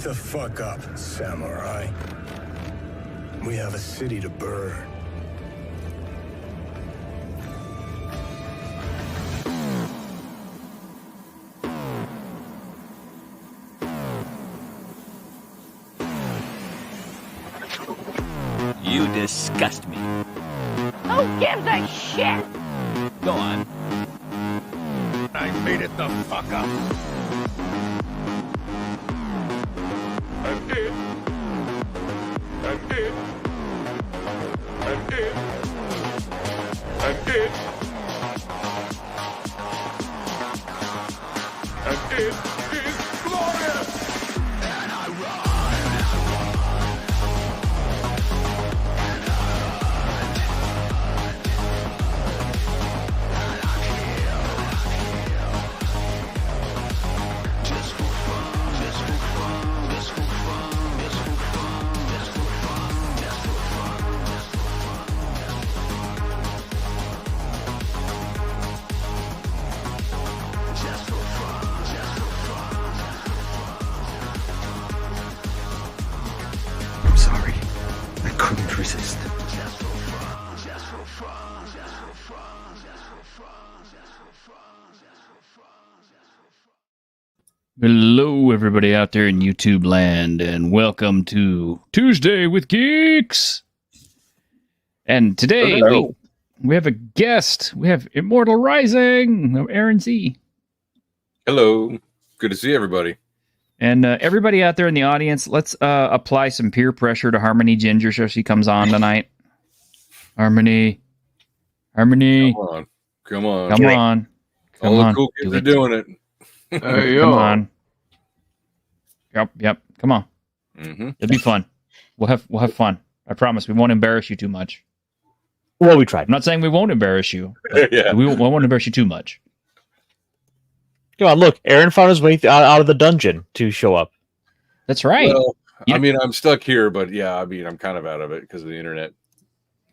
the fuck up, samurai. We have a city to burn. You disgust me. Who gives a shit? Go on. I made it the fuck up. I'm dead. I'm dead. I'm dead. I'm dead. I'm dead. It's glorious. And I run. I'm sorry. I couldn't resist. Hello, everybody out there in YouTube land, and welcome to Tuesday with Geeks. And today we have a guest. We have Immortal Rising of Aaron Z. Hello. Good to see everybody. And everybody out there in the audience, let's apply some peer pressure to Harmony Ginger so she comes on tonight. Harmony. Come on. Come on. All the cool kids are doing it. Hey, come on. Yep. Come on. Mm-hmm. It'll be fun. We'll have fun. I promise. We won't embarrass you too much. Well, we tried. I'm not saying we won't embarrass you. But Yeah. we won't embarrass you too much. Come on, look. Aaron found his way out of the dungeon to show up. That's right. Well, You- I mean, I'm stuck here, but yeah, I mean, I'm kind of out of it because of the internet.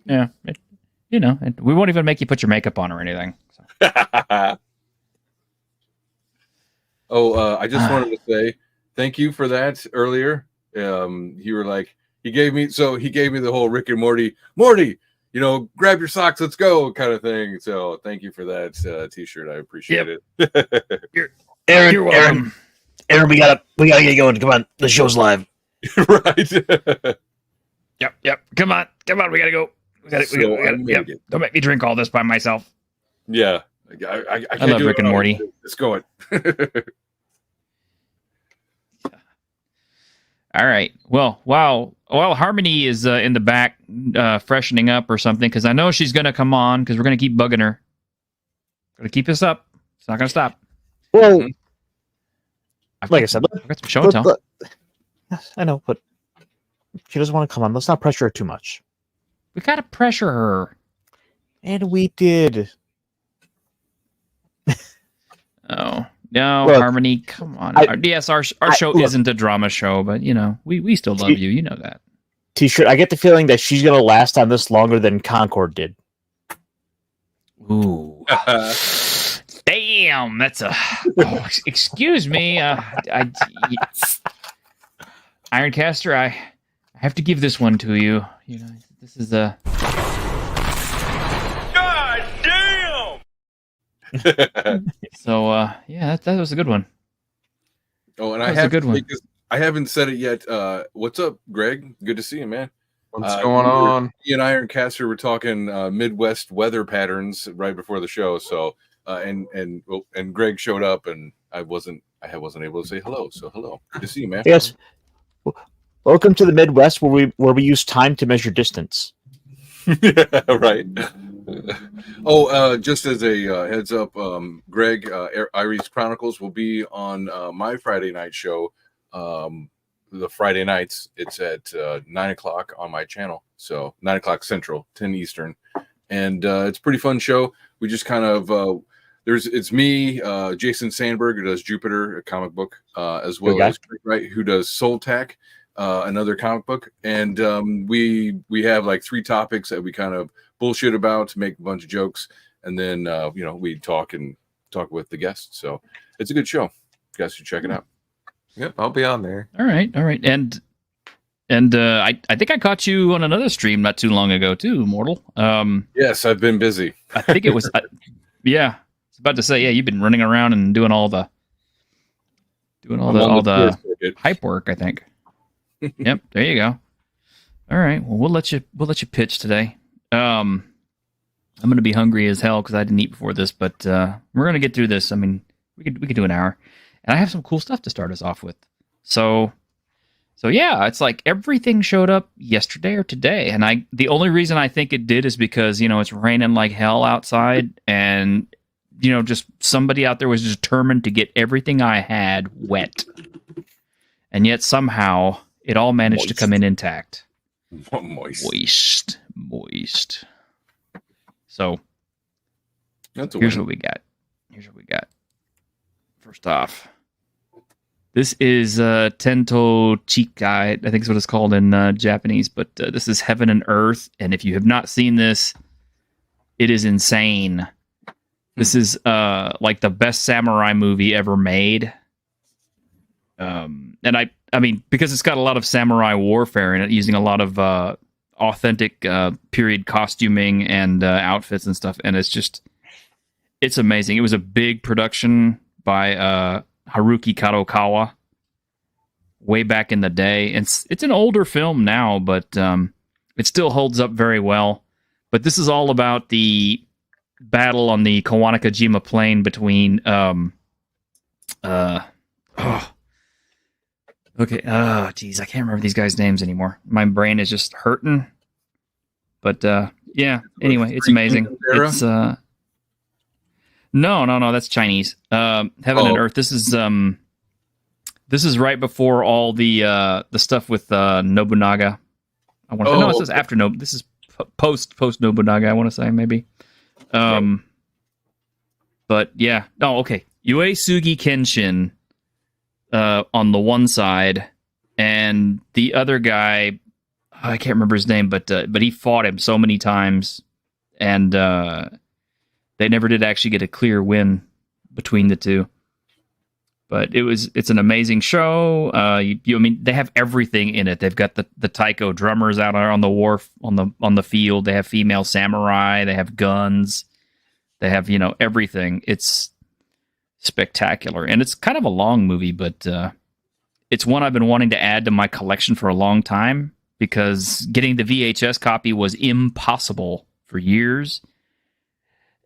Yeah. We won't even make you put your makeup on or anything. So. I just wanted to say thank you for that earlier. You were like, he gave me the whole Rick and Morty, grab your socks, let's go kind of thing. So thank you for that t-shirt. I appreciate it. Aaron, You're welcome. Aaron, we gotta get going. Come on, the show's live. Right. Yep. Come on. We gotta go. We gotta. Yep. Don't make me drink all this by myself. Yeah. I can't love do Rick it and all. Morty. Let's go. All right. Well, while Harmony is in the back freshening up or something, because I know she's gonna come on because we're gonna keep bugging her. Gonna keep this up. It's not gonna stop. Well, like I said, I've got some show and tell. I know, but she doesn't want to come on. Let's not pressure her too much. We gotta pressure her. And we did. Oh no, Look, Harmony, come on. Our show look, isn't a drama show, but we still love you. You know that. T-shirt. I get the feeling that she's gonna last on this longer than Concord did. Ooh. Damn, that's a. Oh, excuse me. Ironcaster, I have to give this one to you. This is a. God damn! So that was a good one. Oh, and That was a good one. I haven't said it yet. What's up, Greg? Good to see you, man. What's going on? Me and Ironcaster were talking Midwest weather patterns right before the show. So and Greg showed up, and I wasn't able to say hello. So hello, good to see you, man. Yes. Welcome to the Midwest, where we use time to measure distance. Yeah, right. Just as a heads up, Greg, Iris Chronicles will be on my Friday night show. The Friday nights, it's at 9:00 on my channel. So 9:00 Central, 10 Eastern. And it's a pretty fun show. We just kind of, it's me, Jason Sandberg, who does Jupiter, a comic book, as well as Greg Wright, who does Soul Tack, another comic book. And we have like 3 topics that we kind of bullshit about, make a bunch of jokes, and then we talk with the guests. So it's a good show. You guys should check it out. Yep, I'll be on there. All right. And I think I caught you on another stream not too long ago too, Immortal. Yes, I've been busy. I think it was yeah. I was about to say, yeah, you've been running around and doing all the hype work, I think. Yep, there you go. All right. Well, we'll let you pitch today. I'm going to be hungry as hell because I didn't eat before this, but we're going to get through this. I mean, we could do an hour, and I have some cool stuff to start us off with. So yeah, it's like everything showed up yesterday or today, and the only reason I think it did is because it's raining like hell outside, and just somebody out there was determined to get everything I had wet, and yet somehow it all managed to come in intact. Moist. So here's what we got. First off, this is Tento Chikai, I think is what it's called in Japanese, but this is Heaven and Earth, and if you have not seen this, it is insane. This is like the best samurai movie ever made. And I mean, because it's got a lot of samurai warfare in it, using a lot of authentic period costuming and outfits and stuff, and it's amazing. It was a big production by Haruki Kadokawa way back in the day. It's an older film now, but it still holds up very well. But this is all about the battle on the Kawanakajima Plain between okay. Oh, geez, I can't remember these guys' names anymore. My brain is just hurting. But yeah. Anyway, it's amazing. It's no. That's Chinese. Heaven and Earth. This is right before all the stuff with Nobunaga. I want to. No, it says after Nobunaga. This is post Nobunaga. I want to say maybe. But yeah. Oh, okay. Uesugi Kenshin. On the one side, and the other guy, I can't remember his name, but he fought him so many times, and they never did actually get a clear win between the two. But it's an amazing show. I mean, they have everything in it. They've got the taiko drummers out on the wharf on the field. They have female samurai. They have guns. They have everything. It's spectacular, and it's kind of a long movie, but it's one I've been wanting to add to my collection for a long time because getting the VHS copy was impossible for years.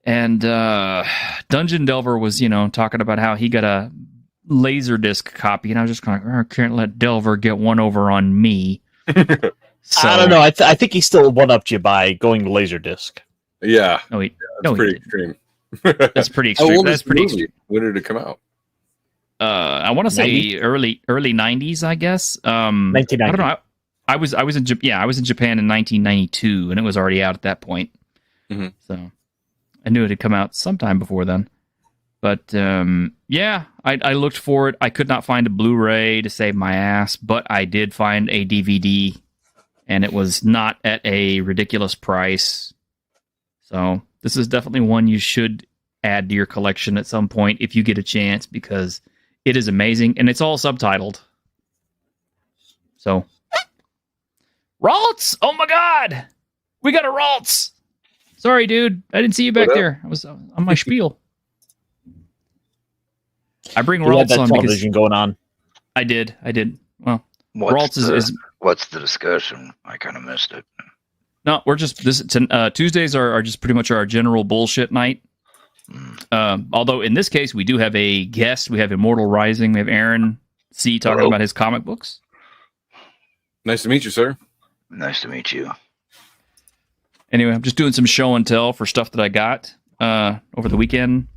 And Dungeon Delver was talking about how he got a Laserdisc copy, and I was just kind of I can't let Delver get one over on me. So, I don't know. I think he still one-upped you by going to Laserdisc. Yeah. That's pretty extreme. That's pretty extreme. That's pretty extreme. When did it come out? I want to say early 90s, I guess. 1990. I don't know. I was in Japan in 1992, and it was already out at that point. Mm-hmm. So I knew it had come out sometime before then. But yeah, I looked for it. I could not find a Blu-ray to save my ass, but I did find a DVD, and it was not at a ridiculous price. So this is definitely one you should add to your collection at some point if you get a chance, because it is amazing, and it's all subtitled. So, Raltz! Oh my god! We got a Raltz! Sorry, dude. I didn't see you back there. I was on my spiel. I bring Raltz on because going on. I did. Well, What's Raltz is what's the discussion? I kind of missed it. No, we're just Tuesdays are just pretty much our general bullshit night. Although in this case we do have a guest. We have Immortal Rising. We have Aaron C talking about his comic books. Nice to meet you, sir. Nice to meet you. Anyway, I'm just doing some show and tell for stuff that I got over the weekend.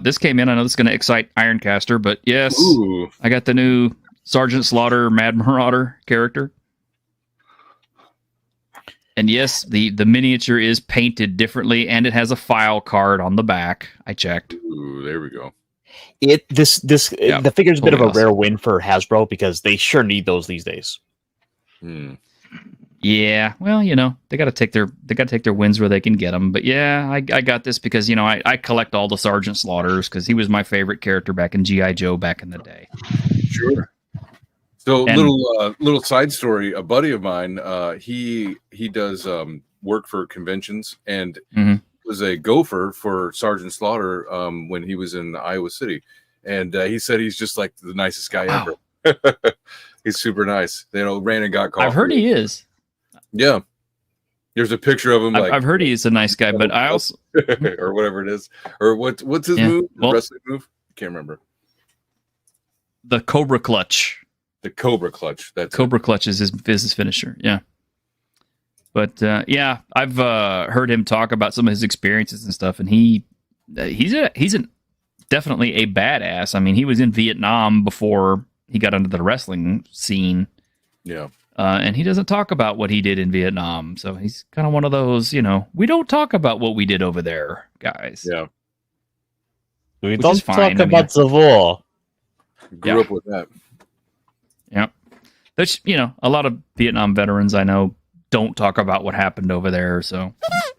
This came in. I know this is going to excite Ironcaster, but yes, Ooh. I got the new Sergeant Slaughter Mad Marauder character. And yes, the miniature is painted differently, and it has a file card on the back. I checked. Ooh, there we go. The figure's a bit of a rare win for Hasbro because they sure need those these days. Yeah, well, they got to take their wins where they can get them. But yeah, I got this because I collect all the Sergeant Slaughters because he was my favorite character back in G.I. Joe back in the day. Sure. So little side story. A buddy of mine, he does work for conventions and was a gopher for Sergeant Slaughter when he was in Iowa City, and he said he's just like the nicest guy ever. He's super nice. Ran and got coffee. I've heard he is. Yeah. There's a picture of him. I've heard he is a nice guy, but I also or whatever it is, or what's his move? The wrestling move? I can't remember. The Cobra Clutch. The Cobra Clutch. That's Cobra Clutch is his finisher. Yeah. But yeah, I've heard him talk about some of his experiences and stuff, and he's definitely a badass. I mean, he was in Vietnam before he got into the wrestling scene. Yeah. And he doesn't talk about what he did in Vietnam. So he's kind of one of those, we don't talk about what we did over there, guys. Yeah. We don't talk about the war. Grew up with that. Yeah. There's, a lot of Vietnam veterans I know don't talk about what happened over there. So,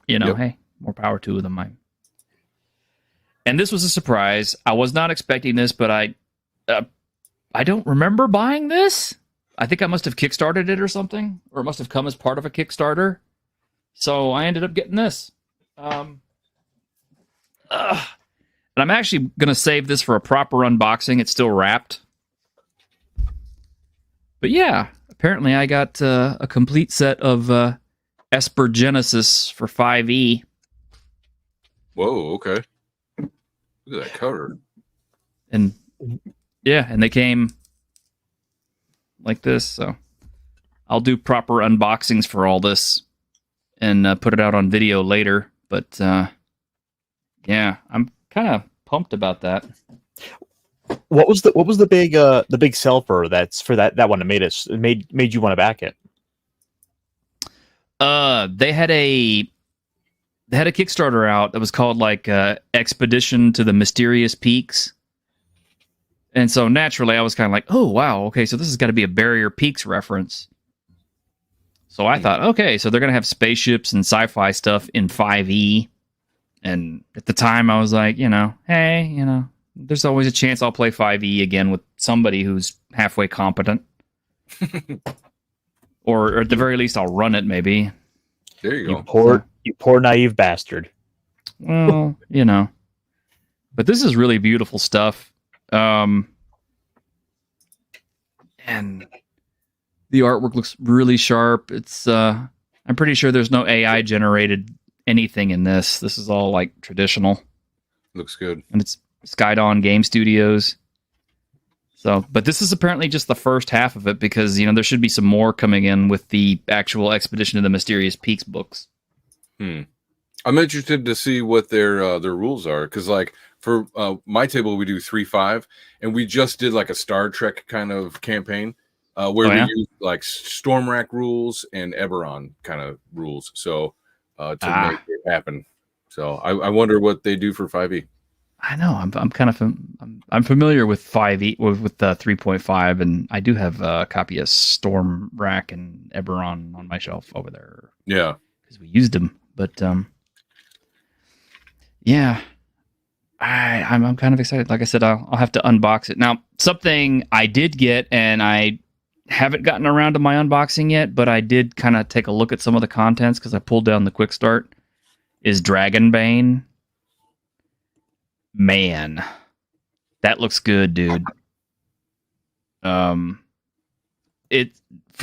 hey, more power to them. And this was a surprise. I was not expecting this, but I don't remember buying this. I think I must have kickstarted it or something, or it must have come as part of a Kickstarter. So I ended up getting this. And I'm actually going to save this for a proper unboxing. It's still wrapped. But yeah, apparently I got a complete set of Esper Genesis for 5e. Whoa, okay. Look at that cover. And yeah, and they came like this, so I'll do proper unboxings for all this and put it out on video later. But yeah, I'm kind of pumped about that. What was the big sell for that one that made you want to back it? They had a Kickstarter out that was called like Expedition to the Mysterious Peaks. And so naturally I was kind of like, oh wow, okay, so this has got to be a Barrier Peaks reference. So I thought, okay, so they're going to have spaceships and sci-fi stuff in 5e. And at the time I was like, hey, there's always a chance I'll play 5e again with somebody who's halfway competent. or at the very least I'll run it maybe. There you go. You poor naive bastard. Well, But this is really beautiful stuff. And the artwork looks really sharp. It's I'm pretty sure there's no AI generated anything in this. This is all like traditional. Looks good. And it's Skydon Game Studios. So, but this is apparently just the first half of it because, there should be some more coming in with the actual Expedition to the Mysterious Peaks books. I'm interested to see what their rules are because, like, for my table we do 3-5, and we just did like a Star Trek kind of campaign where we use like Stormrack rules and Eberron kind of rules. So to make it happen. So I wonder what they do for 5e. I know I'm kind of I'm familiar with 5e with 3.5, and I do have a copy of Stormrack and Eberron on my shelf over there. Yeah, because we used them. But yeah, I'm kind of excited. Like I said, I'll have to unbox it. Now, something I did get, and I haven't gotten around to my unboxing yet, but I did kind of take a look at some of the contents because I pulled down the quick start, is Dragonbane. Man, that looks good, dude. From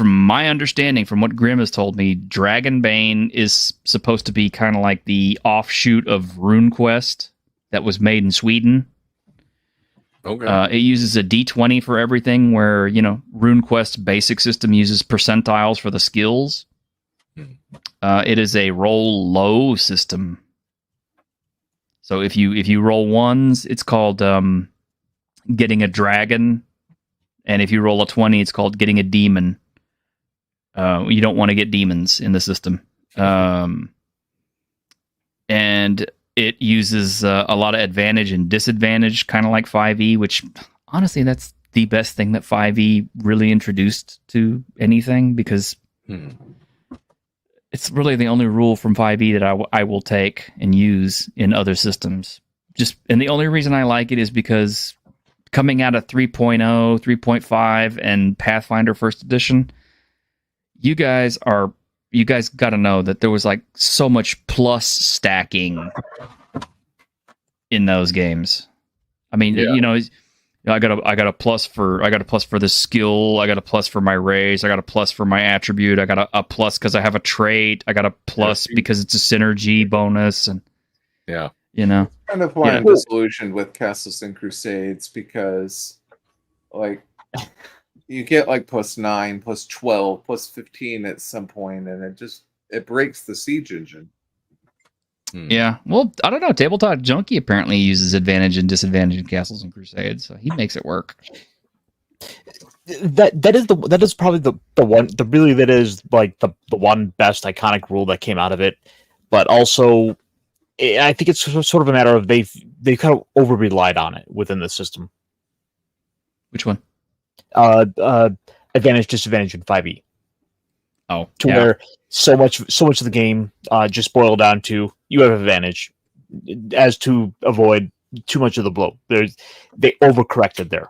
my understanding, from what Grimm has told me, Dragonbane is supposed to be kind of like the offshoot of RuneQuest that was made in Sweden. Okay. It uses a D20 for everything, where, RuneQuest's basic system uses percentiles for the skills. It is a roll low system. So if you roll ones, it's called getting a dragon. And if you roll a 20, it's called getting a demon. You don't want to get demons in the system. And it uses a lot of advantage and disadvantage, kind of like 5e, which honestly, that's the best thing that 5e really introduced to anything, because it's really the only rule from 5e that I will take and use in other systems. And the only reason I like it is because coming out of 3.0, 3.5, and Pathfinder First Edition, you guys got to know that there was like so much plus stacking in those games. I mean, I got a plus for the skill. I got a plus for my raise. I got a plus for my attribute. I got a plus because I have a trait. I got a plus because it's a synergy bonus. And kind of why I'm disillusioned with Castles and Crusades, because like you get like +9, +12, +15 at some point, and it breaks the siege engine. Yeah, well, I don't know. Tabletop Junkie apparently uses advantage and disadvantage in Castles and Crusades, so he makes it work. That is probably the one that is like the one best iconic rule that came out of it, but also I think it's sort of a matter of they've kind of over relied on it within the system. Which one? Advantage disadvantage in 5e. Oh, where so much of the game just boiled down to you have advantage, as to avoid too much of the blow. They overcorrected there.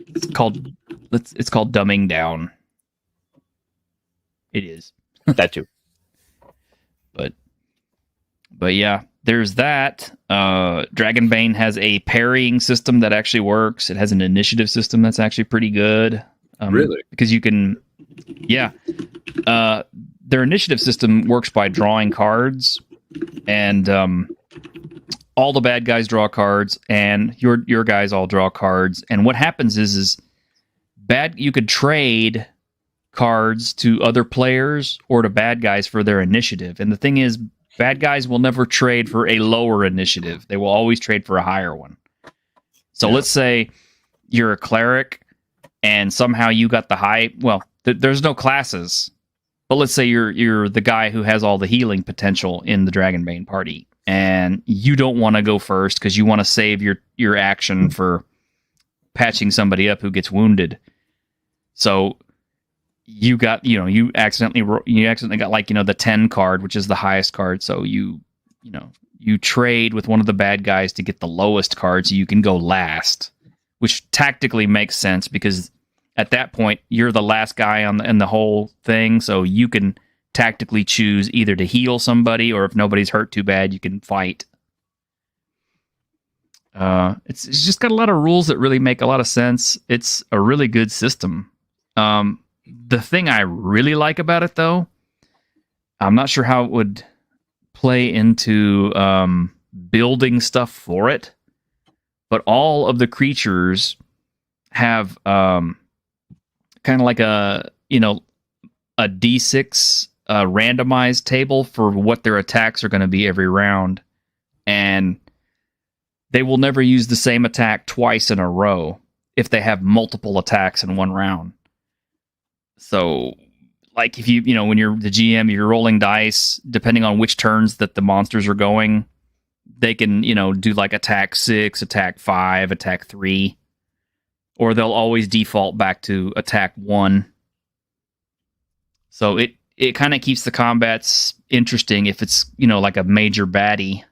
It's called dumbing down. It is that too. But yeah, there's that. Dragonbane has a parrying system that actually works. It has an initiative system that's actually pretty good. Really? Because you can, their initiative system works by drawing cards, and all the bad guys draw cards, and your guys all draw cards. And what happens is you could trade cards to other players or to bad guys for their initiative. And the thing is, bad guys will never trade for a lower initiative. They will always trade for a higher one. So let's say you're a cleric and somehow you got the high... Well, there's no classes. But let's say you're the guy who has all the healing potential in the Dragonbane party. And you don't want to go first because you want to save your action for patching somebody up who gets wounded. So... you accidentally got the 10 card, which is the highest card. So you trade with one of the bad guys to get the lowest card so you can go last, which tactically makes sense because at that point you're the last guy in the whole thing. So you can tactically choose either to heal somebody, or if nobody's hurt too bad, you can fight. It's just got a lot of rules that really make a lot of sense. It's a really good system. The thing I really like about it, though, I'm not sure how it would play into building stuff for it, but all of the creatures have kind of like a D6 randomized table for what their attacks are going to be every round, and they will never use the same attack twice in a row if they have multiple attacks in one round. So, like, if when you're the GM, you're rolling dice, depending on which turns that the monsters are going, they can, do like attack 6, attack 5, attack 3, or they'll always default back to attack 1. So it kind of keeps the combats interesting if it's, like a major baddie.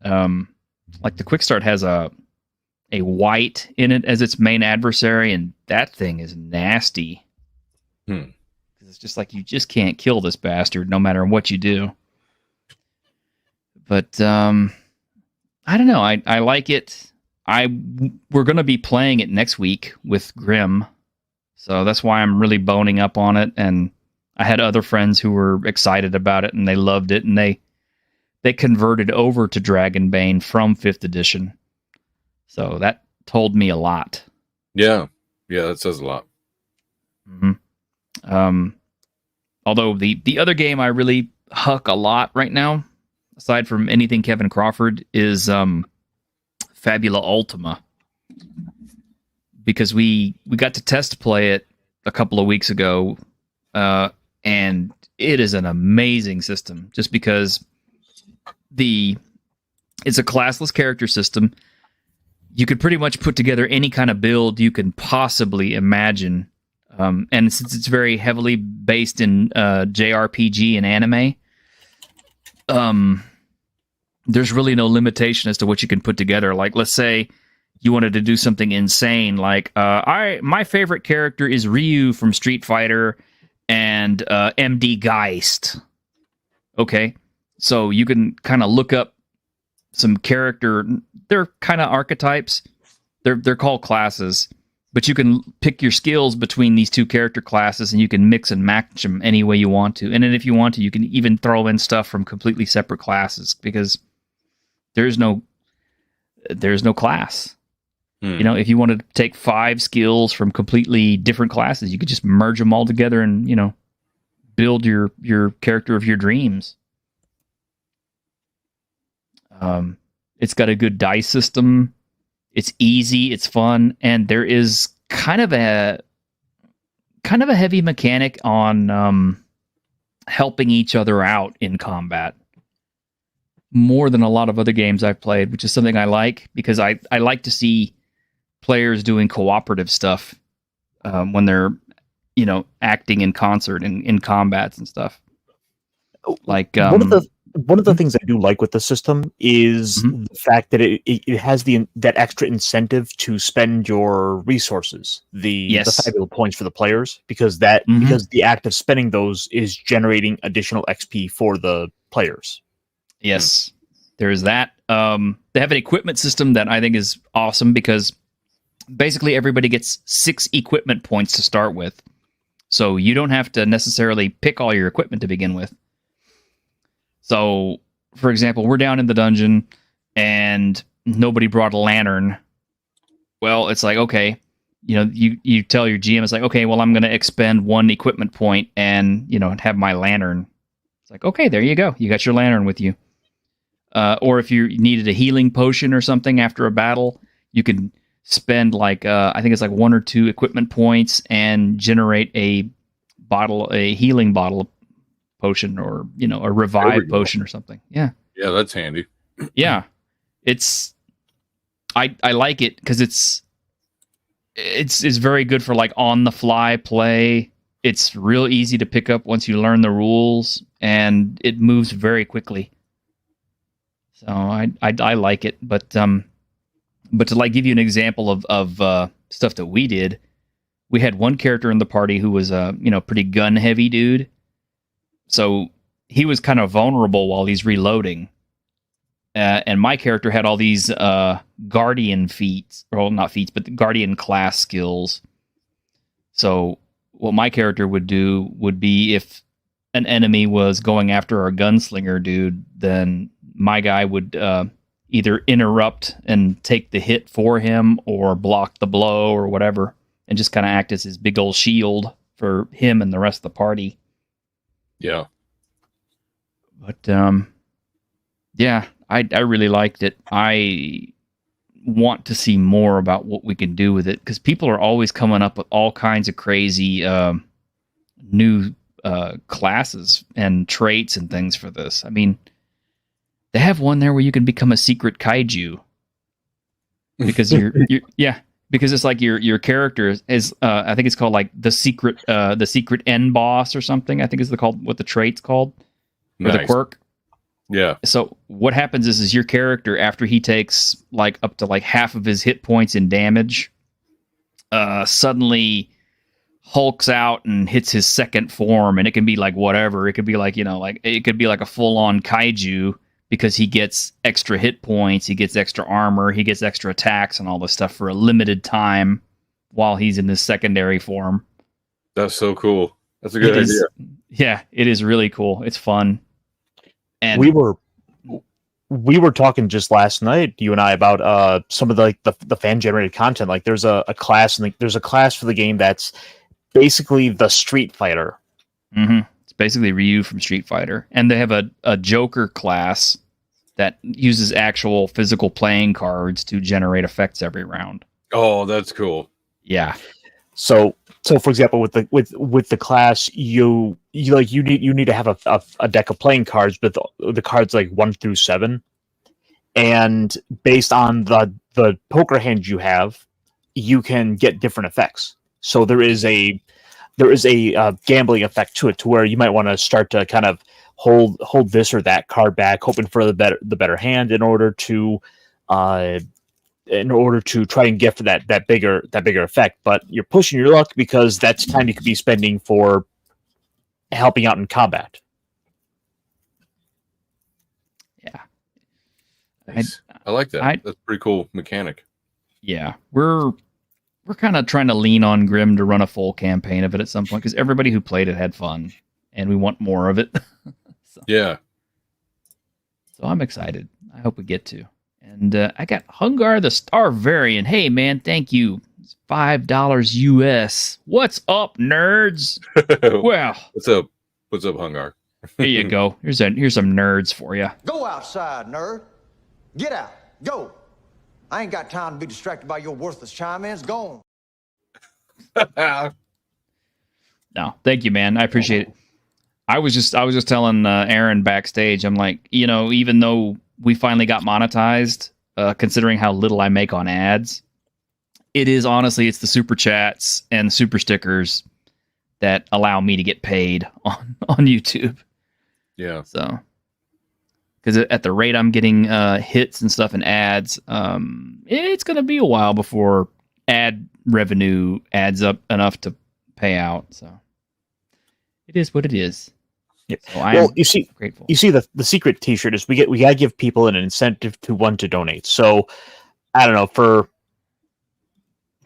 Like the Quick Start has a white in it as its main adversary, and that thing is nasty. It's just like you just can't kill this bastard no matter what you do. But I don't know. I like it. We're going to be playing it next week with Grim, so that's why I'm really boning up on it. And I had other friends who were excited about it and they loved it, and they converted over to Dragonbane from 5th edition. So that told me a lot. Yeah, that says a lot. Mm-hmm. Although the other game I really huck a lot right now, aside from anything Kevin Crawford, is Fabula Ultima, because we got to test play it a couple of weeks ago, and it is an amazing system. Just because it's a classless character system, you could pretty much put together any kind of build you can possibly imagine. And since it's very heavily based in JRPG and anime, there's really no limitation as to what you can put together. Like, let's say you wanted to do something insane, like my favorite character is Ryu from Street Fighter and MD Geist. Okay, so you can kind of look up some character. They're kind of archetypes. They're called classes, but you can pick your skills between these two character classes, and you can mix and match them any way you want to. And then if you want to, you can even throw in stuff from completely separate classes, because there's no class. You know, if you wanted to take 5 skills from completely different classes, you could just merge them all together and, you know, build your character of your dreams. It's got a good dice system. It's easy, it's fun, and there is kind of a heavy mechanic on helping each other out in combat. More than a lot of other games I've played, which is something I like, because I like to see players doing cooperative stuff when they're, you know, acting in concert in combats and stuff. Like one of the things I do like with the system is the fact that it has that extra incentive to spend your resources, the valuable points for the players, because because the act of spending those is generating additional XP for the players. Yes, there's that. They have an equipment system that I think is awesome, because basically everybody gets 6 equipment points to start with. So you don't have to necessarily pick all your equipment to begin with. So, for example, we're down in the dungeon and nobody brought a lantern. Well, it's like, okay, you know, you tell your GM, it's like, okay, well, I'm going to expend 1 equipment point and, you know, have my lantern. It's like, okay, there you go. You got your lantern with you. Or if you needed a healing potion or something after a battle, you can spend like, I think it's like 1 or 2 equipment points and generate a healing bottle potion, or, you know, a revive potion or something. Yeah. Yeah, that's handy. Yeah. I like it because it's very good for like on the fly play. It's real easy to pick up once you learn the rules, and it moves very quickly. So I like it, but to like give you an example of stuff that we did, we had one character in the party who was a, you know, pretty gun heavy dude. So he was kind of vulnerable while he's reloading. And my character had all these guardian feats, or not feats, but the guardian class skills. So what my character would do would be, if an enemy was going after our gunslinger dude, then my guy would either interrupt and take the hit for him, or block the blow or whatever, and just kind of act as his big old shield for him and the rest of the party. Yeah. But yeah, I really liked it. I want to see more about what we can do with it, because people are always coming up with all kinds of crazy new classes and traits and things for this. I mean, they have one there where you can become a secret kaiju, because because it's like your character is I think it's called like the secret end boss or something. I think is what the trait's called. Or the quirk. Yeah. So what happens is your character, after he takes like up to like half of his hit points in damage, suddenly hulks out and hits his second form, and it can be like whatever. It could be like, you know, like it could be like a full-on kaiju, because he gets extra hit points, he gets extra armor, he gets extra attacks and all this stuff for a limited time while he's in this secondary form. That's so cool. That's a good idea. Yeah, it is really cool. It's fun. And we were talking just last night, you and I, about some of the fan generated content. Like there's a class, and there's a class for the game that's basically the Street Fighter. Mm-hmm. It's basically Ryu from Street Fighter, and they have a Joker class that uses actual physical playing cards to generate effects every round. Oh, that's cool. Yeah. So for example, with the class, you need to have a deck of playing cards, but the cards like 1 through 7, and based on the poker hand you have, you can get different effects. So there is a gambling effect to it, to where you might want to start to kind of hold this or that card back, hoping for the better hand in order to in order to try and get for that bigger effect. But you're pushing your luck because that's time you could be spending for helping out in combat. Yeah, Nice. I like that. That's a pretty cool mechanic. Yeah, we're kind of trying to lean on Grim to run a full campaign of it at some point because everybody who played it had fun, and we want more of it. Yeah. So I'm excited. I hope we get to. And I got Hungar the Starvarian. Hey, man, thank you. It's $5 US. What's up, nerds? Well, what's up? What's up, Hungar? Here you go. Here's some nerds for you. Go outside, nerd. Get out. Go. I ain't got time to be distracted by your worthless chime-ins. Go on. No, thank you, man. I appreciate it. I was just telling Aaron backstage. I'm like, even though we finally got monetized, considering how little I make on ads, it's the super chats and super stickers that allow me to get paid on YouTube. Yeah. So, because at the rate I'm getting hits and stuff and ads, it's going to be a while before ad revenue adds up enough to pay out. So, it is what it is. Yeah. So well, you see, grateful. You see, the secret T-shirt is we gotta give people an incentive to donate. So, I don't know, for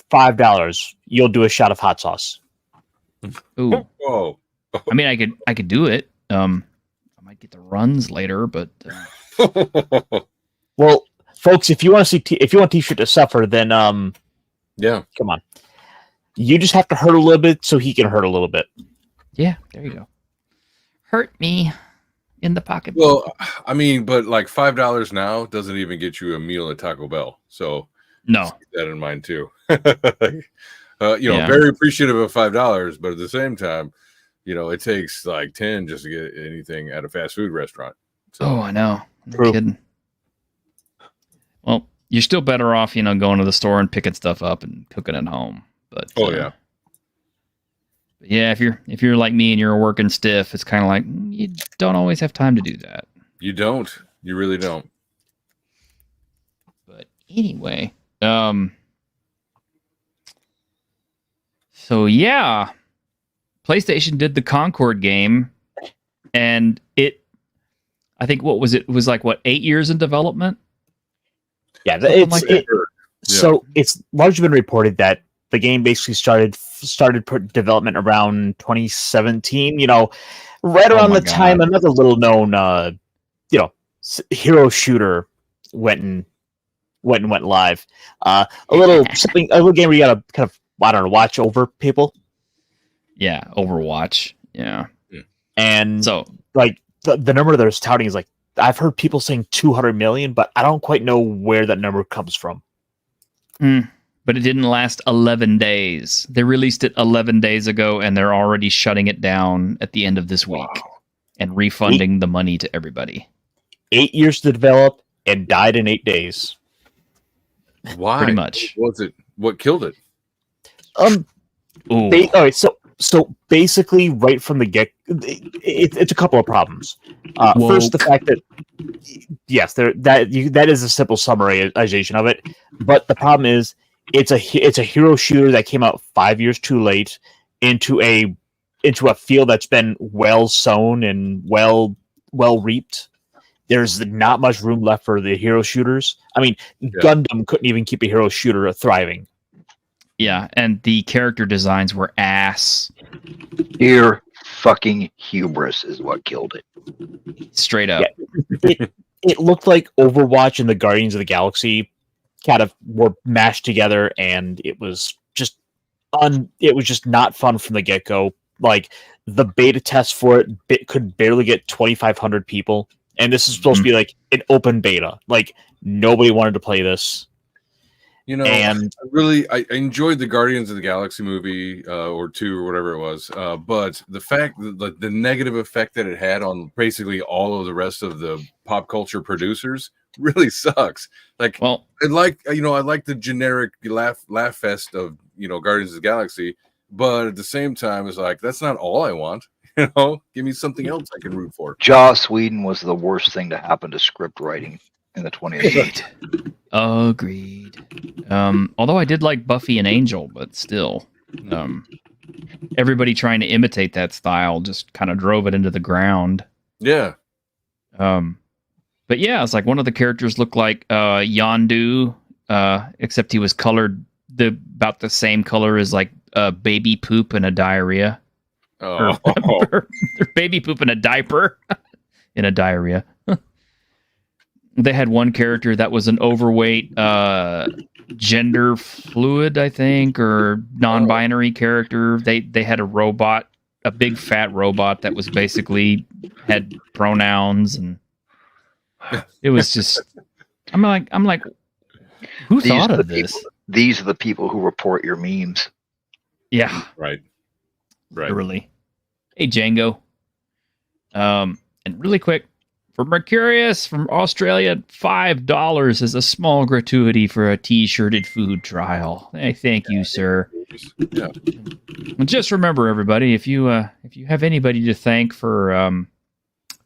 $5, you'll do a shot of hot sauce. Ooh. Oh. I mean, I could do it. I might get the runs later, but well, folks, if you want T-shirt to suffer, then yeah, come on. You just have to hurt a little bit so he can hurt a little bit. Yeah, there you go. Hurt me in the pocket. Well, I mean, but like $5 now doesn't even get you a meal at Taco Bell. So no, keep that in mind too. Very appreciative of $5, but at the same time, it takes like 10 just to get anything at a fast food restaurant. So. Oh, I know. No kidding. Well, you're still better off, going to the store and picking stuff up and cooking at home. But yeah. Yeah, if you're like me and you're working stiff, it's kind of like you don't always have time to do that. You don't. You really don't. But anyway, so yeah, PlayStation did the Concord game, and I think what was it? It was like 8 years in development. Yeah, so it's largely been reported that the game basically started development around 2017. Right around the time another little known, hero shooter went live. A little game where you gotta kind of watch over people. Yeah, Overwatch. Yeah, and so like the number they're touting is like I've heard people saying 200 million, but I don't quite know where that number comes from. But it didn't last 11 days. They released it 11 days ago, and they're already shutting it down at the end of this week and refunding the money to everybody. 8 years to develop and died in 8 dadays. Why? Pretty much. What was it? What killed it? All right, so basically, right from the get, it's a couple of problems. First, the fact that yes, that is a simple summarization of it. But the problem is, it's a hero shooter that came out 5 years too late into a field that's been well sown and well reaped. There's not much room left for the hero shooters. I mean, Gundam couldn't even keep a hero shooter thriving. Yeah, and the character designs were ass. Sheer fucking hubris is what killed it. Straight up. Yeah. It looked like Overwatch and the Guardians of the Galaxy kind of were mashed together, and it was just not fun from the get-go. Like, the beta test for it could barely get 2,500 people, and this is supposed to be like an open beta. Like, nobody wanted to play this. I enjoyed the Guardians of the Galaxy movie or 2 or whatever it was, but the fact that the negative effect that it had on basically all of the rest of the pop culture producers really sucks. Like, well, I like the generic laugh fest of Guardians of the Galaxy, but at the same time, it's like that's not all I want. Give me something else I can root for. Joss Whedon was the worst thing to happen to script writing in the 20th century. Agreed. Although I did like Buffy and Angel, but still, everybody trying to imitate that style just kind of drove it into the ground. Yeah. But yeah, it's like one of the characters looked like Yondu, except he was colored about the same color as like baby poop and a diarrhea. Oh. Or baby poop in a diaper in a diarrhea. They had one character that was an overweight gender fluid, I think, or non-binary character. They had a robot, a big fat robot that was basically had pronouns, and it was just I'm like who thought of this? These are the people who report your memes. Yeah. Right. Literally. Hey, Django. And really quick, for Mercurius from Australia, $5 is a small gratuity for a t-shirted food trial. Hey, thank you, sir. Yeah. And just remember, everybody, if you have anybody to thank for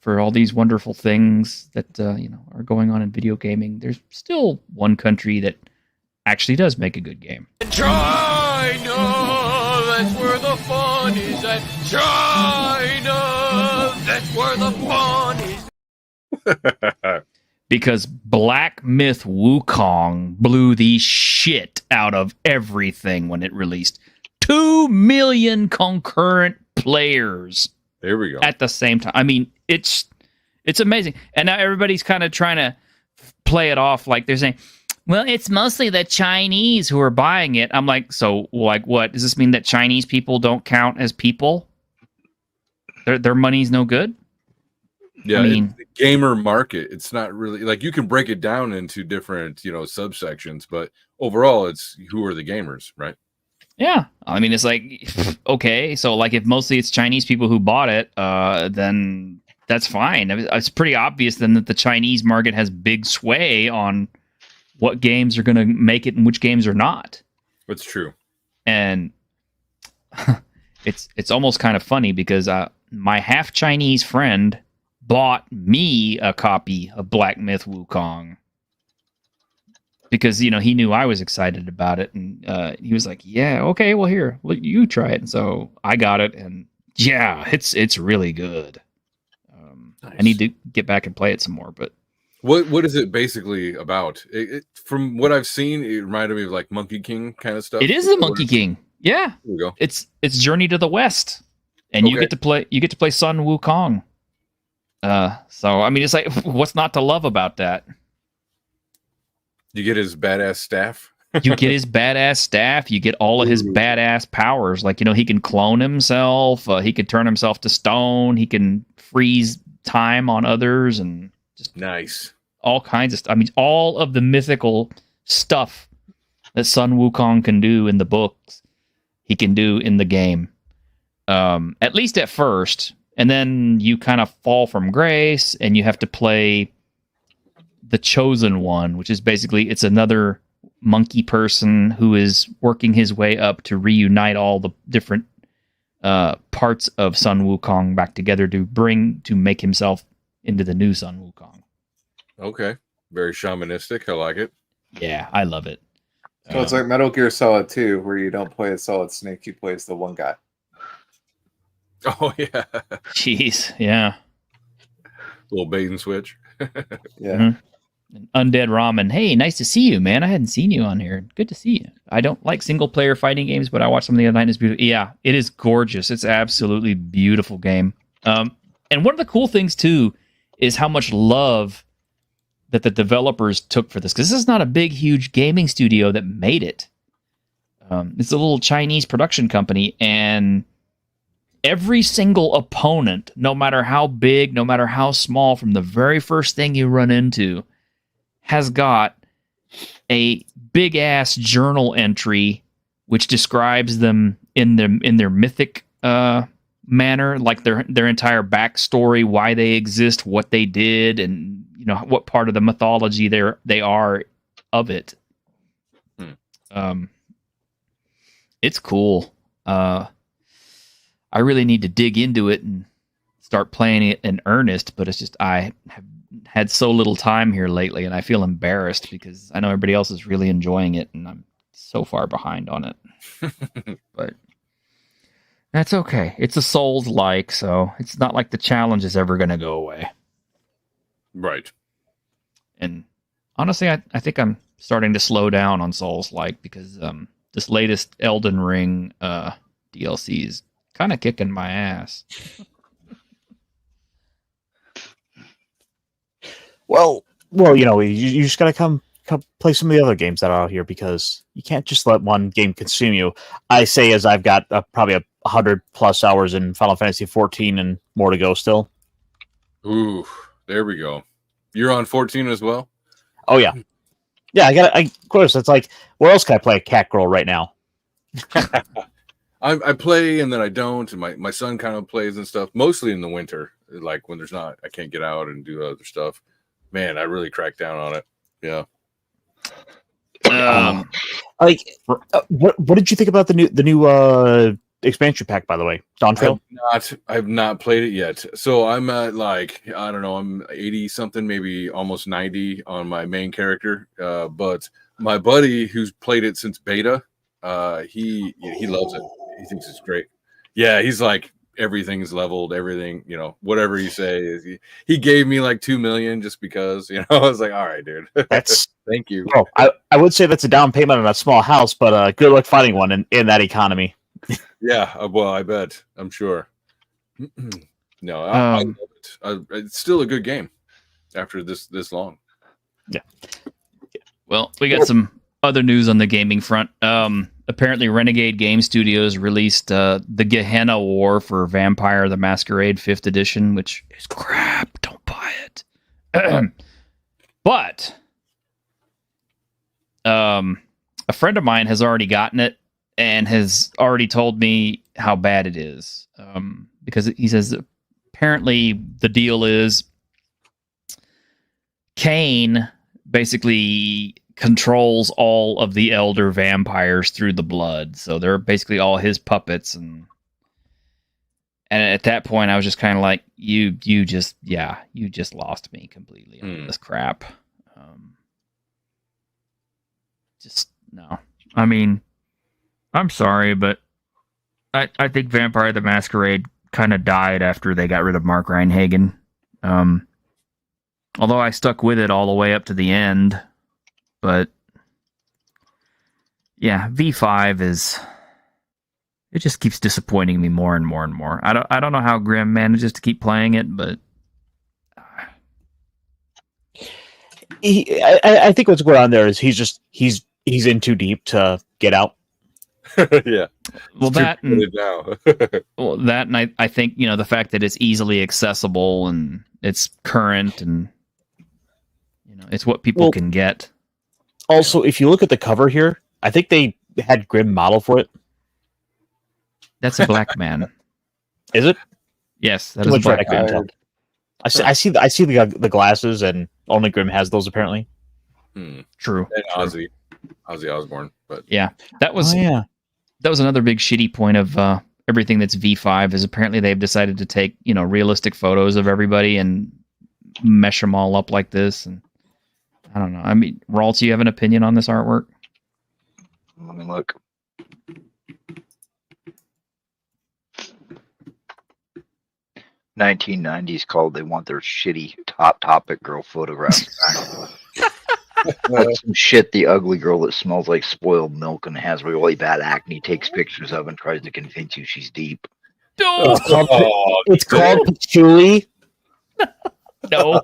all these wonderful things that are going on in video gaming, there's still one country that actually does make a good game. China, that's where the fun is at. China, that's where the fun is. Because Black Myth Wukong blew the shit out of everything when it released. 2 million concurrent players. There we go. At the same time. I mean, it's amazing. And now everybody's kind of trying to play it off like they're saying, well, it's mostly the Chinese who are buying it. I'm like, so like what? Does this mean that Chinese people don't count as people? Their money's no good? Yeah, I mean, the gamer market, it's not really like you can break it down into different, subsections, but overall it's who are the gamers, right? Yeah. I mean, it's like, okay, so like if mostly it's Chinese people who bought it, then that's fine. It's pretty obvious then that the Chinese market has big sway on what games are going to make it and which games are not. That's true. And it's almost kind of funny because my half Chinese friend bought me a copy of Black Myth Wukong because he knew I was excited about it, and he was like, "Yeah, okay, well here, you try it." And so I got it, and yeah, it's really good. Nice. I need to get back and play it some more. But what is it basically about? From what I've seen, it reminded me of like Monkey King kind of stuff. It is the Monkey King. Yeah, there we go. It's Journey to the West, and you get to play Sun Wukong. So I mean, it's like, what's not to love about that? You get his badass staff. You get his badass staff. You get all of his badass powers. Like, he can clone himself. He could turn himself to stone. He can freeze time on others, and just nice. All kinds of stuff. I mean, all of the mythical stuff that Sun Wukong can do in the books, he can do in the game. At least at first. And then you kind of fall from grace, and you have to play the Chosen One, which is basically, it's another monkey person who is working his way up to reunite all the different parts of Sun Wukong back together to make himself into the new Sun Wukong. Okay. Very shamanistic. I like it. Yeah, I love it. So it's like Metal Gear Solid 2, where you don't play as Solid Snake, you play as the one guy. Oh, yeah. Jeez, yeah. Little bait and switch. Yeah. Mm-hmm. Undead Ramen. Hey, nice to see you, man. I hadn't seen you on here. Good to see you. I don't like single-player fighting games, but I watched some of the other night. It's beautiful. Yeah, it is gorgeous. It's absolutely beautiful game. And one of the cool things, too, is how much love that the developers took for this. Because this is not a big, huge gaming studio that made it. It's a little Chinese production company, and every single opponent, no matter how big, no matter how small, from the very first thing you run into, has got a big ass journal entry which describes them in their mythic manner, like their entire backstory, why they exist, what they did, and what part of the mythology they are of it. It's cool. I really need to dig into it and start playing it in earnest, but it's just I have had so little time here lately, and I feel embarrassed because I know everybody else is really enjoying it, and I'm so far behind on it. But that's okay. It's a Souls-like, so it's not like the challenge is ever going to go away. Right. And honestly, I think I'm starting to slow down on Souls-like because this latest Elden Ring DLC is kind of kicking my ass. Well, you just gotta come play some of the other games that are out here because you can't just let one game consume you. I say as I've got probably 100+ hours in Final Fantasy 14 and more to go still. Ooh, there we go. You're on 14 as well? Oh yeah, yeah. Of course, it's like where else can I play a cat girl right now? I play and then I don't, and my son kind of plays and stuff. Mostly in the winter, like when I can't get out and do other stuff. Man, I really cracked down on it. Yeah. What did you think about the new expansion pack? By the way, Dawn Trail. I've not played it yet. So I'm at I don't know, I'm 80 something, maybe almost 90 on my main character. But my buddy who's played it since beta, he loves it. He thinks it's great. Yeah, he's like, everything's leveled, everything, whatever you say. He gave me like 2 million just because, I was like, all right, dude. That's thank you. Oh, I would say that's a down payment on a small house, but good luck finding one in that economy. Yeah, well, I bet. I'm sure. No, I love it. It's still a good game after this long. Yeah. Well, we got some other news on the gaming front. Apparently, Renegade Game Studios released the Gehenna War for Vampire the Masquerade 5th edition, which is crap. Don't buy it. But a friend of mine has already gotten it and has already told me how bad it is. Because he says apparently the deal is Cain basically controls all of the elder vampires through the blood, so they're basically all his puppets, and at that point I was just kind of like, you just lost me completely on this crap. Just no. I mean, I'm sorry, but I think Vampire the Masquerade kind of died after they got rid of Mark Reinhagen. Although I stuck with it all the way up to the end. But yeah, V5 it just keeps disappointing me more and more and more. I don't know how Grim manages to keep playing it, but I think what's going on there is he's in too deep to get out. Yeah. Well, that and I think the fact that it's easily accessible and it's current and it's what people can get. Also, if you look at the cover here, I think they had Grim model for it. That's a black man. Is it? Yes, that is a black man. I see the glasses, and only Grim has those apparently. True. And Ozzy Osbourne, but yeah, that was another big shitty point of everything that's V5 is apparently they've decided to take realistic photos of everybody and mesh them all up like this, and I don't know. I mean, Ralts, you have an opinion on this artwork? Let me look. "1990s called they want their shitty Top Topic girl photographs back." That's some shit the ugly girl that smells like spoiled milk and has really bad acne takes pictures of and tries to convince you she's deep. It's called patchouli. No.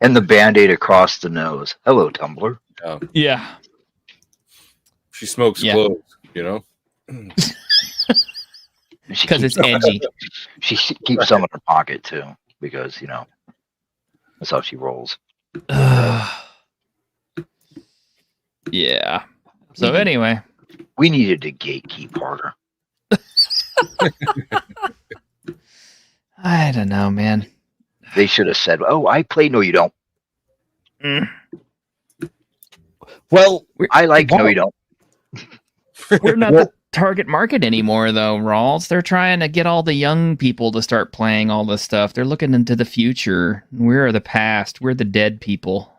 And the Band-Aid across the nose. Hello, Tumblr. Yeah. She smokes cloves, Because it's edgy. She keeps some in her pocket, too, because, that's how she rolls. Yeah. So anyway. We needed to gatekeep harder. I don't know, man. They should have said, "Oh, I play." No, you don't. Well, I like. No, you don't. We're not target market anymore, though, Rawls. They're trying to get all the young people to start playing all this stuff. They're looking into the future. We're the past. We're the dead people.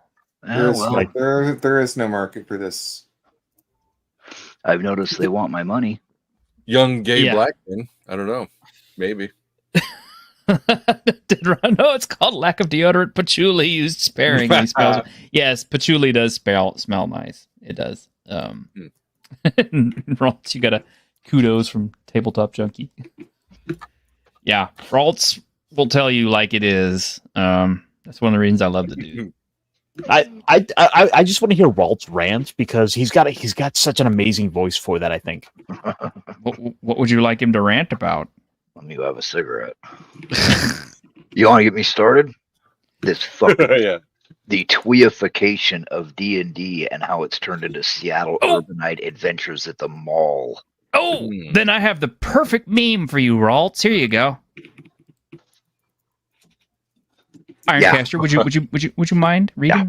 There is no market for this. I've noticed they want my money. Young gay black men. I don't know. Maybe. No, it's called lack of deodorant. Patchouli used sparingly smells. Yes, patchouli does smell nice. It does. Raltz, you got a kudos from Tabletop Junkie. Yeah, Raltz will tell you like it is. That's one of the reasons I love the dude. I just want to hear Ralt's rant because he's got such an amazing voice for that. I think. What would you like him to rant about? Let me have a cigarette. You want to get me started? This fucking the tweeification of D&D and how it's turned into Seattle urbanite adventures at the mall. Oh, then I have the perfect meme for you, Raltz. Here you go. Ironcaster, would you mind reading? Yeah.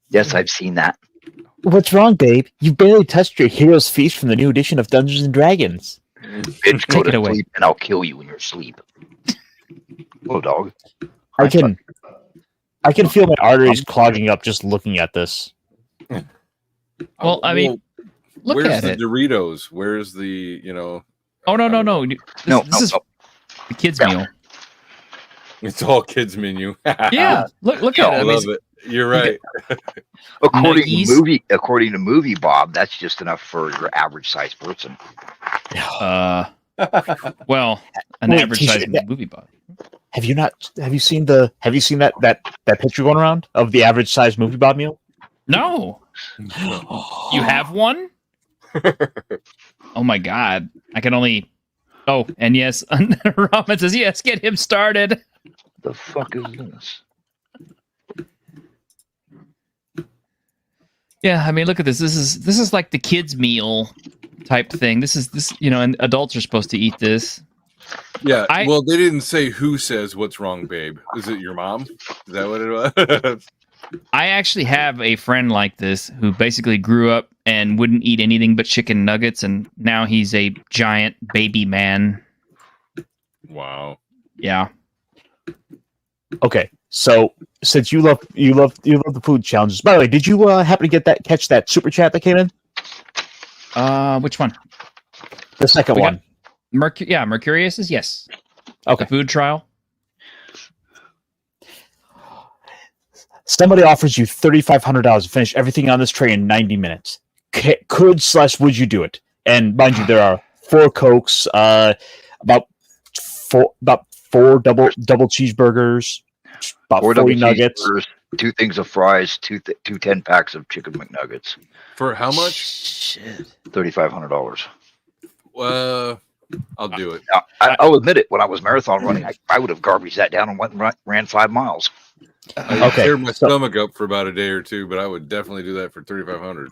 Yes, I've seen that. What's wrong, babe? You barely touched your hero's feast from the new edition of Dungeons and Dragons. Bitch, go to sleep and I'll kill you in your sleep. Oh, dog. I can feel my arteries clogging up just looking at this. Well, I mean, look where's at the it. Doritos? Where's the, you know? Oh, no. This is the kids' meal. It's all kids menu. Yeah, look at it. I love it. You're right. According to movie Bob, that's just enough for your average sized person. Well, an average sized movie Bob. Have you seen that picture going around of the average sized movie Bob meal? No. You have one? Oh my god. I can only and yes, Ramen says yes, get him started. The fuck is this? Yeah, I mean, look at this. This is like the kids' meal type thing. This, and adults are supposed to eat this. Yeah, well, they didn't say who says what's wrong, babe. Is it your mom? Is that what it was? I actually have a friend like this who basically grew up and wouldn't eat anything but chicken nuggets, and now he's a giant baby man. Wow. Yeah. Okay, so since you love the food challenges. By the way, did you happen to catch that super chat that came in? Which one? The second one. Mercurius is yes. Okay. The food trial. Somebody offers you $3,500 to finish everything on this tray in 90 minutes. Would you do it? And mind you, there are 4 Cokes, about four double cheeseburgers, about 40 nuggets, 2 things of fries, two 10-packs of chicken McNuggets. For how much? Shit. $3,500. I'll do it. Now, I'll admit it. When I was marathon running, I would have garbaged that down and ran 5 miles. I tear my stomach up for about a day or two, but I would definitely do that for $3,500.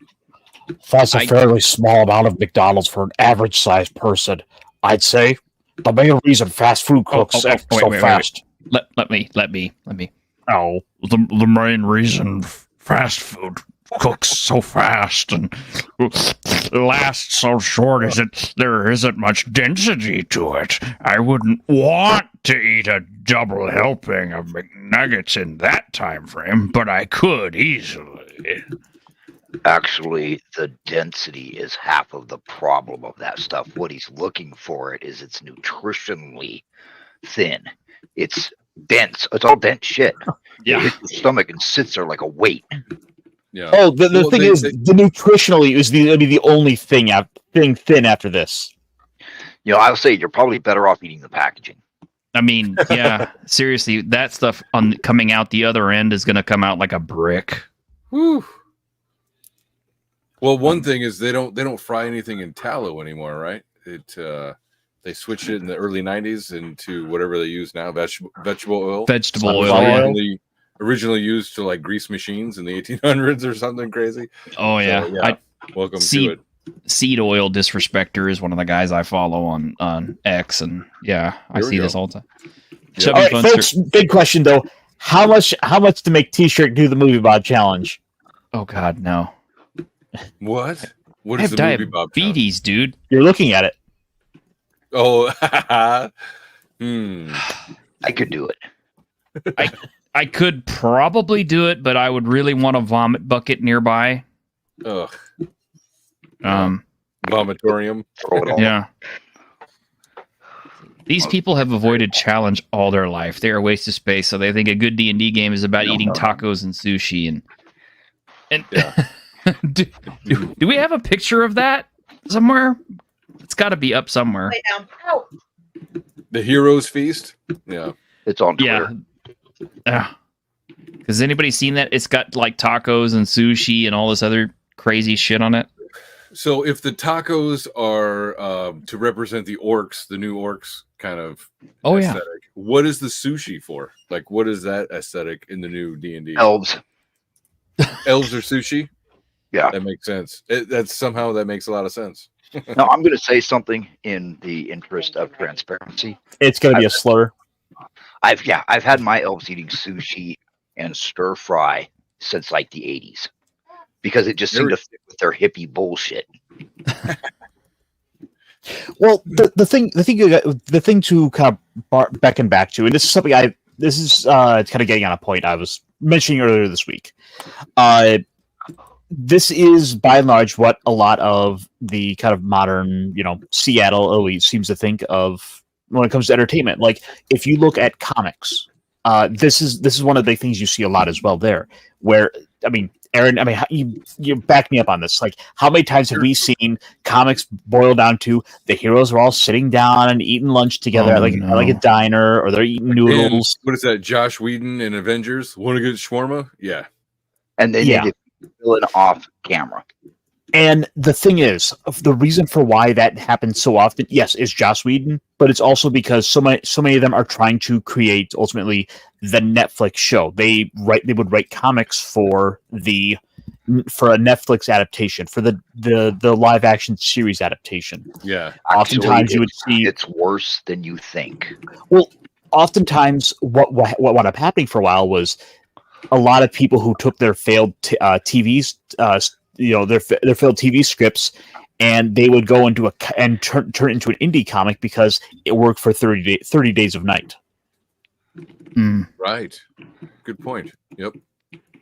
That's a fairly small amount of McDonald's for an average-sized person, I'd say. The main reason fast food cooks act so fast. Let me. Oh, the main reason fast food cooks so fast and lasts so short is that there isn't much density to it. I wouldn't want to eat a double helping of McNuggets in that time frame, but I could easily. Actually, the density is half of the problem of that stuff. What he's looking for is it's nutritionally thin. It's dense. It's all dense shit. Yeah. It hits your stomach and sits there like a weight. Yeah. Oh, the thing is, the nutritionally is the only thing thin after this. I'll say you're probably better off eating the packaging. I mean, yeah, seriously, that stuff coming out the other end is going to come out like a brick. Whew. Well, one thing is they don't fry anything in tallow anymore, right? They switched it in the early 90s into whatever they use now, vegetable oil. Vegetable oil. Originally used to like grease machines in the 1800s or something crazy. Oh yeah, so, welcome to it. Seed oil disrespecter is one of the guys I follow on X, and I see this all the time. Yeah. All right, folks, big question though: how much to make T-shirt do the movie Bob challenge? Oh God, no. What? What I is have the movie, Bob? Town? diabetes, dude. You're looking at it. Oh, I could do it. I could probably do it, but I would really want a vomit bucket nearby. Ugh. Vomitorium. Throw it all. Yeah. These people have avoided challenge all their life. They're a waste of space, so they think a good D&D game is about eating tacos and sushi. And yeah. do we have a picture of that somewhere? It's got to be up somewhere. Lay down. Ow. The Heroes Feast? Yeah. It's on Twitter. Yeah. Has anybody seen that? It's got like tacos and sushi and all this other crazy shit on it. So if the tacos are to represent the orcs, the new orcs kind of aesthetic, what is the sushi for? Like, what is that aesthetic in the new D&D? Elves. Elves are sushi? Yeah. That makes sense. That makes a lot of sense. Now, I'm going to say something in the interest of transparency. It's going to be a slur. I've had my elves eating sushi and stir fry since like the 80s because it just seemed to fit with their hippie bullshit. Well, the thing to kind of beckon back to, and this is something it's kind of getting on a point I was mentioning earlier this week. This is by and large what a lot of the kind of modern, Seattle elite seems to think of when it comes to entertainment. Like if you look at comics, this is one of the things you see a lot as well there. Where Aaron, you back me up on this. Like, how many times have we seen comics boil down to the heroes are all sitting down and eating lunch together at like a diner, or they're eating noodles? And what is that? Josh Whedon in Avengers? Want to get shawarma? Yeah. And they need to fill it off camera. And the thing is, the reason for why that happens so often, yes, is Joss Whedon, but it's also because so many of them are trying to create ultimately the Netflix show. They would write comics for a Netflix adaptation, for the live action series adaptation. Yeah. Oftentimes you would see it's worse than you think. Well, oftentimes what wound up happening for a while was a lot of people who took their failed TVs. Their failed TV scripts, and they would go into turn it into an indie comic because it worked for 30 Days of Night. Right. Good point. Yep.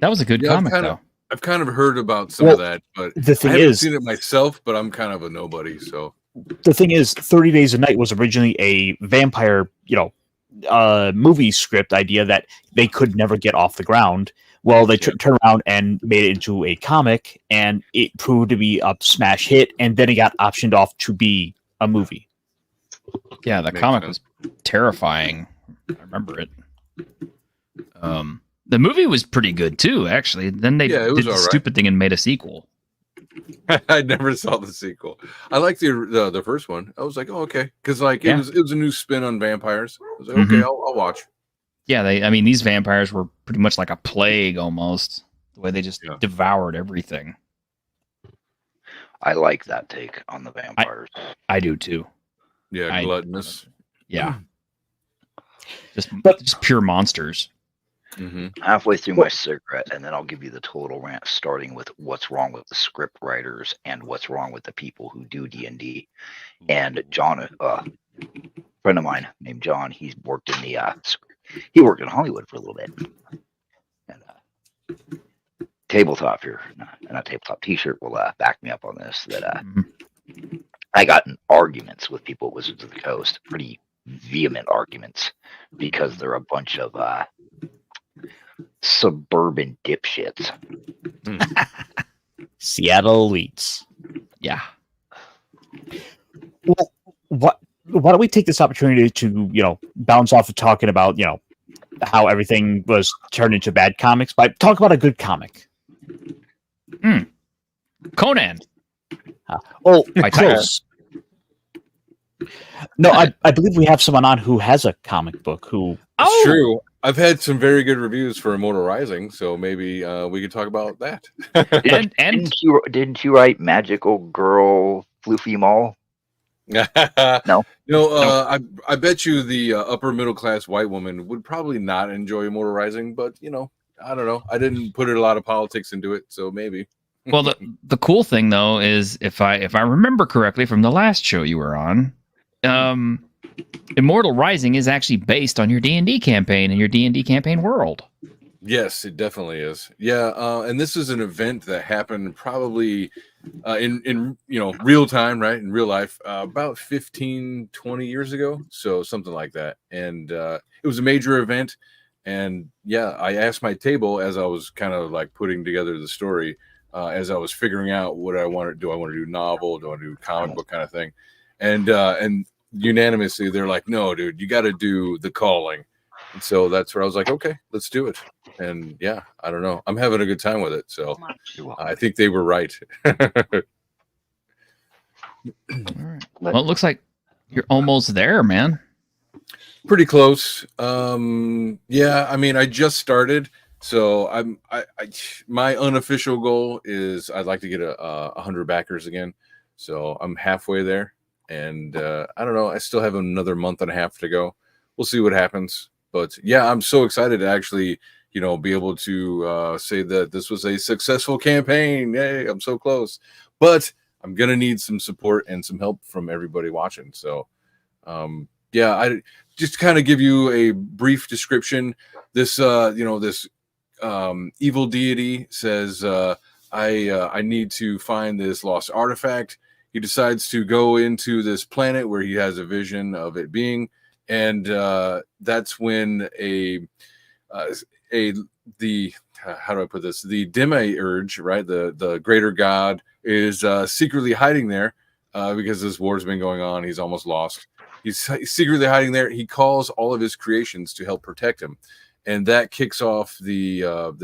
That was a good comic, though. I've kind of heard about some of that, but the thing I haven't is, seen it myself, but I'm kind of a nobody. So the thing is, 30 Days of Night was originally a vampire, movie script idea that they could never get off the ground. Well, they turned around and made it into a comic, and it proved to be a smash hit, and then it got optioned off to be a movie. Yeah, the comic was terrifying. I remember it. The movie was pretty good, too, actually. Then they did the stupid thing and made a sequel. I never saw the sequel. I liked the first one. I was like, oh, okay. Because it was a new spin on vampires. I was like, okay, I'll watch. Yeah, these vampires were pretty much like a plague almost. The way they just devoured everything. I like that take on the vampires. I do too. Yeah, gluttonous. Yeah. Just pure monsters. Mm-hmm. Halfway through my cigarette, and then I'll give you the total rant, starting with what's wrong with the script writers and what's wrong with the people who do D&D. And John, a friend of mine named John, he's worked in he worked in Hollywood for a little bit. And tabletop here, and a tabletop T-shirt will back me up on this. That I got in arguments with people at Wizards of the Coast, pretty vehement arguments, because they're a bunch of suburban dipshits. Seattle elites. Yeah. Well, why don't we take this opportunity to, bounce off of talking about, how everything was turned into bad comics by talk about a good comic. Conan. By close. No, I believe we have someone on who has a comic book who. It's true. I've had some very good reviews for Immortal Rising, so maybe we could talk about that. Didn't you write Magical Girl Floofy Mall? No. I bet you the upper middle class white woman would probably not enjoy Immortal Rising, but I don't know. I didn't put a lot of politics into it, so maybe. Well, the cool thing though is if I remember correctly from the last show you were on, Immortal Rising is actually based on your D&D campaign and your D&D campaign world. Yes, it definitely is. Yeah, and this is an event that happened probably in real time, right? In real life, about 15, 20 years ago. So something like that. And it was a major event. And yeah, I asked my table as I was kind of like putting together the story, as I was figuring out what I wanted. Do I want to do novel? Do I want to do comic book kind of thing? And unanimously, they're like, no, dude, you got to do The Calling. And so that's where I was like, okay, let's do it. And yeah, I don't know. I'm having a good time with it. So I think they were right. All right. Well, it looks like you're almost there, man. Pretty close. Yeah, I mean, I just started. So my unofficial goal is I'd like to get 100 backers again. So I'm halfway there. And I don't know. I still have another month and a half to go. We'll see what happens. But yeah, I'm so excited to actually, be able to say that this was a successful campaign. Yay, I'm so close. But I'm going to need some support and some help from everybody watching. So, yeah, I just kind of give you a brief description. This, this evil deity says, I need to find this lost artifact. He decides to go into this planet where he has a vision of it being. And that's when how do I put this? The demiurge, right? The greater god is secretly hiding there because this war's been going on. He's almost lost. He's secretly hiding there. He calls all of his creations to help protect him, and that kicks off the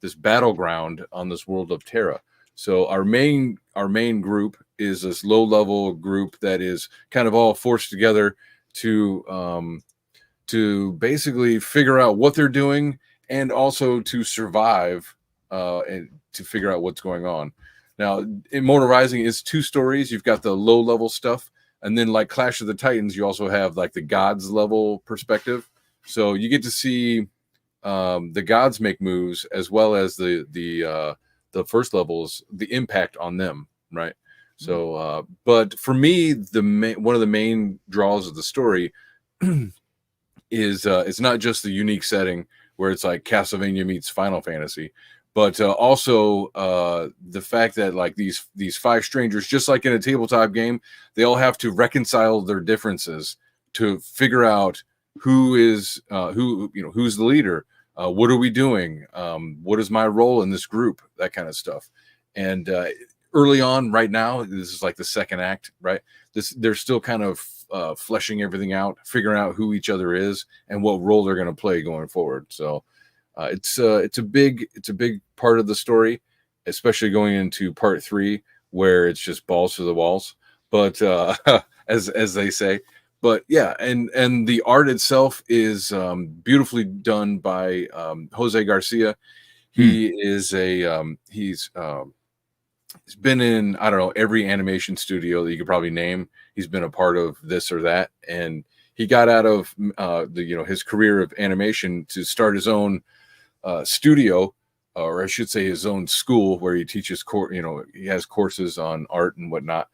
this battleground on this world of Terra. So our main group is this low level group that is kind of all forced together to basically figure out what they're doing and also to survive and to figure out what's going on. Now, Immortal Rising is 2 stories. You've got the low level stuff, and then like Clash of the Titans, you also have like the gods level perspective. So you get to see the gods make moves as well as the first levels, the impact on them, right? So, but for me, one of the main draws of the story is it's not just the unique setting where it's like Castlevania meets Final Fantasy, but also the fact that like these 5 strangers, just like in a tabletop game, they all have to reconcile their differences to figure out who's the leader, what are we doing, what is my role in this group, that kind of stuff. And early on, right now, this is like the second act, right? They're still kind of fleshing everything out, figuring out who each other is and what role they're going to play going forward. So it's a big part of the story, especially going into part 3 where it's just balls to the walls. But as they say, but yeah, and the art itself is beautifully done by Jose Garcia. He is he's been in, I don't know, every animation studio that you could probably name. He's been a part of this or that, and he got out of his career of animation to start his own studio, or I should say his own school, where he teaches he has courses on art and whatnot.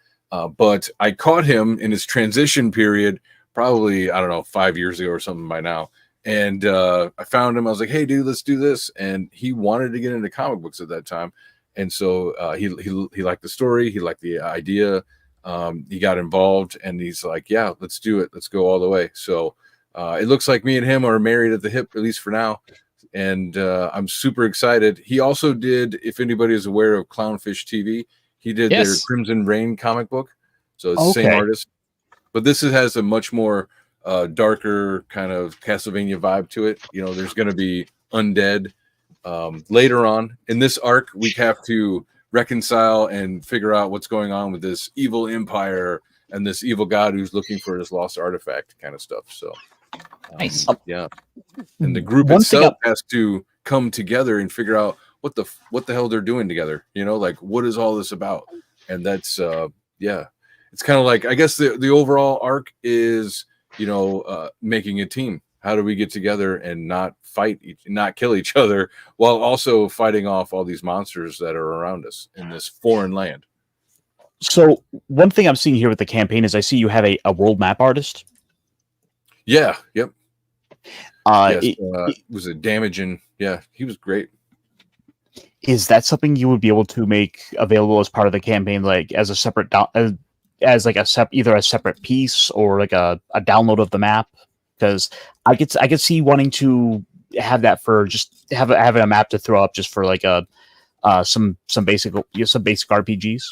But I caught him in his transition period, probably, I don't know, 5 years ago or something by now. And I found him. I was like, hey, dude, let's do this. And he wanted to get into comic books at that time. And so he liked the story. He liked the idea. He got involved, and he's like, yeah, let's do it. Let's go all the way. So it looks like me and him are married at the hip, at least for now. And I'm super excited. He also did, if anybody is aware of Clownfish TV, he did their Crimson Rain comic book. So it's the same artist. But this has a much more darker kind of Castlevania vibe to it. There's going to be undead. Later on in this arc, we have to reconcile and figure out what's going on with this evil empire and this evil god who's looking for this lost artifact kind of stuff. So nice. Yeah. And the group itself has to come together and figure out what the hell they're doing together. Like, what is all this about? And that's it's kind of like, I guess the overall arc is making a team, how do we get together and not not kill each other while also fighting off all these monsters that are around us in this foreign land? So one thing I'm seeing here with the campaign is I see you have a world map artist. Yeah. Yep. Yes, was it damaging? Yeah, he was great. Is that something you would be able to make available as part of the campaign, like as a separate either a separate piece or like a download of the map? Because I could see wanting to have that for just having a map to throw up just for like some basic RPGs.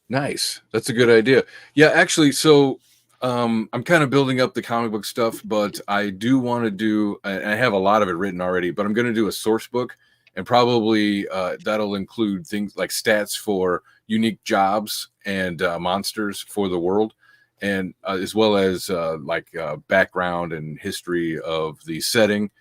Nice, that's a good idea. Yeah, actually, so I'm kind of building up the comic book stuff, but I do want to do. I have a lot of it written already, but I'm going to do a source book, and probably that'll include things like stats for unique jobs and monsters for the world, and as well as background and history of the setting.